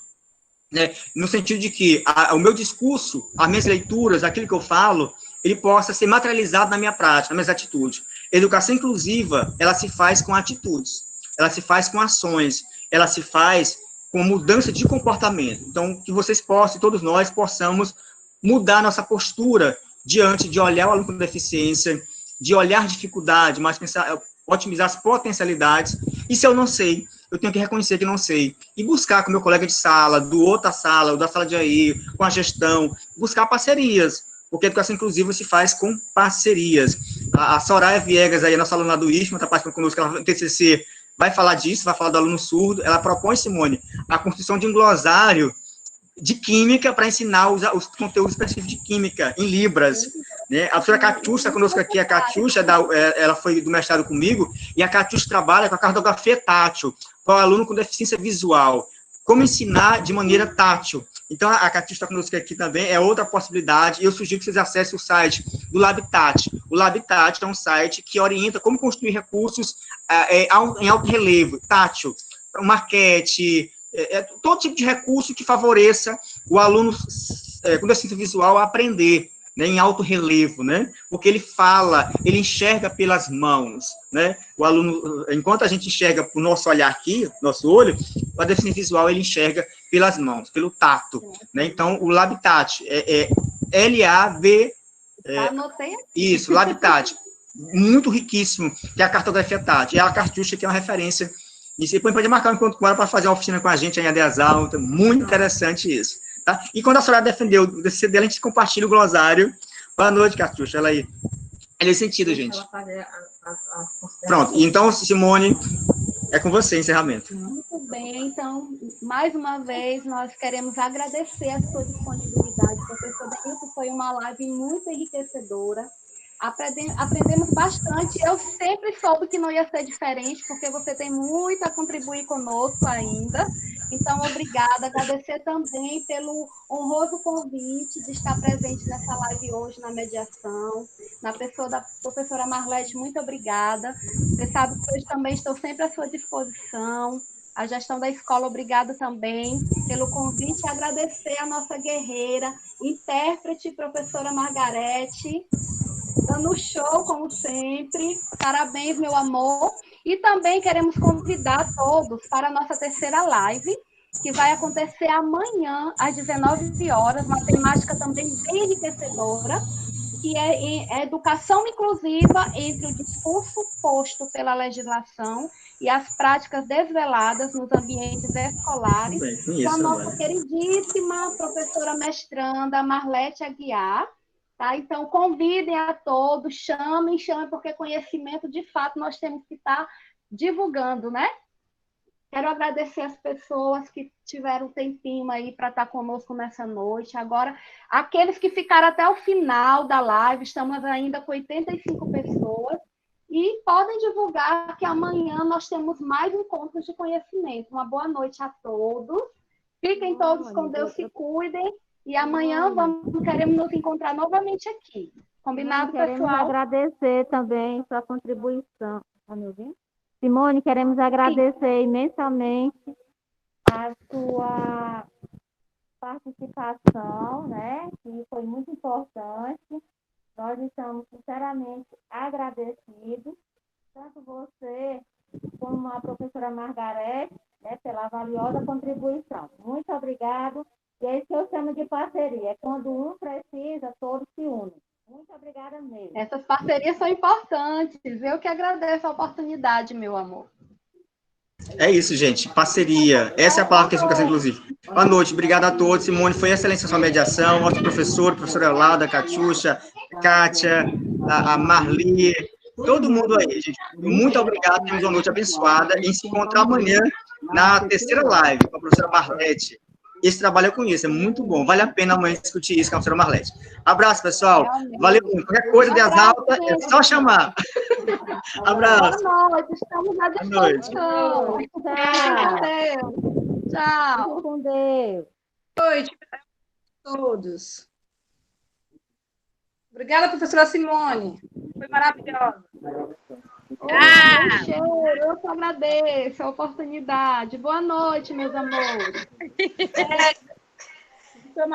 né, no sentido de que o meu discurso, as minhas leituras, aquilo que eu falo, ele possa ser materializado na minha prática, nas minhas atitudes. Educação inclusiva, ela se faz com atitudes, ela se faz com ações, ela se faz com mudança de comportamento. Então, que vocês possam, todos nós, possamos mudar nossa postura diante de olhar o aluno com deficiência, de olhar dificuldade, mas pensar, otimizar as potencialidades. E se eu não sei, eu tenho que reconhecer que não sei. E buscar com meu colega de sala, do outra sala, ou da sala de aí, com a gestão, buscar parcerias, porque a educação inclusiva se faz com parcerias. A Soraya Viegas, aí, a nossa aluna do IFMA, está participando conosco, ela no TCC, vai falar disso, vai falar do aluno surdo. Ela propõe, Simone, a construção de um glossário de química para ensinar os conteúdos específicos de química em Libras. Né? A professora Catiuxa, conosco aqui, a Catiuxa, ela foi do mestrado comigo, e a Catiuxa trabalha com a cartografia tátil, para o aluno com deficiência visual. Como ensinar de maneira tátil. Então, a Catiuxa está conosco aqui também, é outra possibilidade, e eu sugiro que vocês acessem o site do Labitat. O Labitat é um site que orienta como construir recursos em alto relevo, tátil, maquete, todo tipo de recurso que favoreça o aluno com deficiência visual a aprender, né, em alto relevo, né, porque ele fala, ele enxerga pelas mãos, né, o aluno, enquanto a gente enxerga por nosso olhar aqui, nosso olho, a deficiência visual ele enxerga pelas mãos, pelo tato, né, então o Labitat L-A-B, anotei aqui. Isso, Labitat, muito riquíssimo, que é a cartografia tátil, e a Cartucha, que é uma referência. E você pode marcar um encontro com ela para fazer uma oficina com a gente em ADEAS Alta, muito interessante isso. Tá? E quando a senhora defendeu o DCC dela, a gente compartilha o glossário. Boa noite, Cartucha, ela aí. É nesse sentido, gente. Pronto, então, Simone, é com você, encerramento. Muito bem, então, mais uma vez, nós queremos agradecer a sua disponibilidade, professor Denilson, foi uma live muito enriquecedora, aprendemos bastante, eu sempre soube que não ia ser diferente, porque você tem muito a contribuir conosco ainda, então, obrigada, agradecer também pelo honroso convite de estar presente nessa live hoje na mediação, na pessoa da professora Marlete, muito obrigada, você sabe que hoje também estou sempre à sua disposição, a gestão da escola, obrigada também pelo convite, e agradecer a nossa guerreira, intérprete, professora Margarete, dando show, como sempre. Parabéns, meu amor. E também queremos convidar todos para a nossa terceira live, que vai acontecer amanhã, às 19 horas, uma temática também bem enriquecedora, que é educação inclusiva entre o discurso posto pela legislação e as práticas desveladas nos ambientes escolares, com a nossa queridíssima professora mestranda Marlete Aguiar. Tá? Então, convidem a todos, chamem, porque conhecimento, de fato, nós temos que estar divulgando, né? Quero agradecer as pessoas que tiveram um tempinho aí para estar conosco nessa noite. Agora, aqueles que ficaram até o final da live, estamos ainda com 85 pessoas, e podem divulgar que amanhã nós temos mais encontros de conhecimento. Uma boa noite a todos. Fiquem todos com Deus, se cuidem. E amanhã queremos nos encontrar novamente aqui. Combinado, pessoal? Queremos agradecer também sua contribuição. Está me ouvindo? Simone, queremos agradecer imensamente a sua participação, né? Que foi muito importante. Nós estamos sinceramente agradecidos, tanto você como a professora Margarete, né, pela valiosa contribuição. Muito obrigado. E é isso que eu chamo de parceria. É quando um precisa, todos se unem. Muito obrigada mesmo. Essas parcerias são importantes. Eu que agradeço a oportunidade, meu amor. É isso, gente. Parceria. Essa é a palavra que a gente quer, inclusive. Boa noite. Obrigado a todos. Simone, foi excelente a sua mediação. Nosso professor, professora Eulada, Catiuxa, Kátia, a Marli, todo mundo aí, gente. Muito obrigado. Temos uma noite abençoada. E se encontrar amanhã na terceira live com a professora Marlete. Esse trabalho eu conheço, é muito bom. Vale a pena amanhã discutir isso com a professora Marlete. Abraço, pessoal. Valeu muito. Qualquer coisa de Exalta, é só chamar. Abraço. Boa noite. Estamos à disposição. Tchau. Fique com Deus. Boa noite a todos. Obrigada, professora Simone. Foi maravilhosa. Eu que agradeço a oportunidade. Boa noite, meus amores.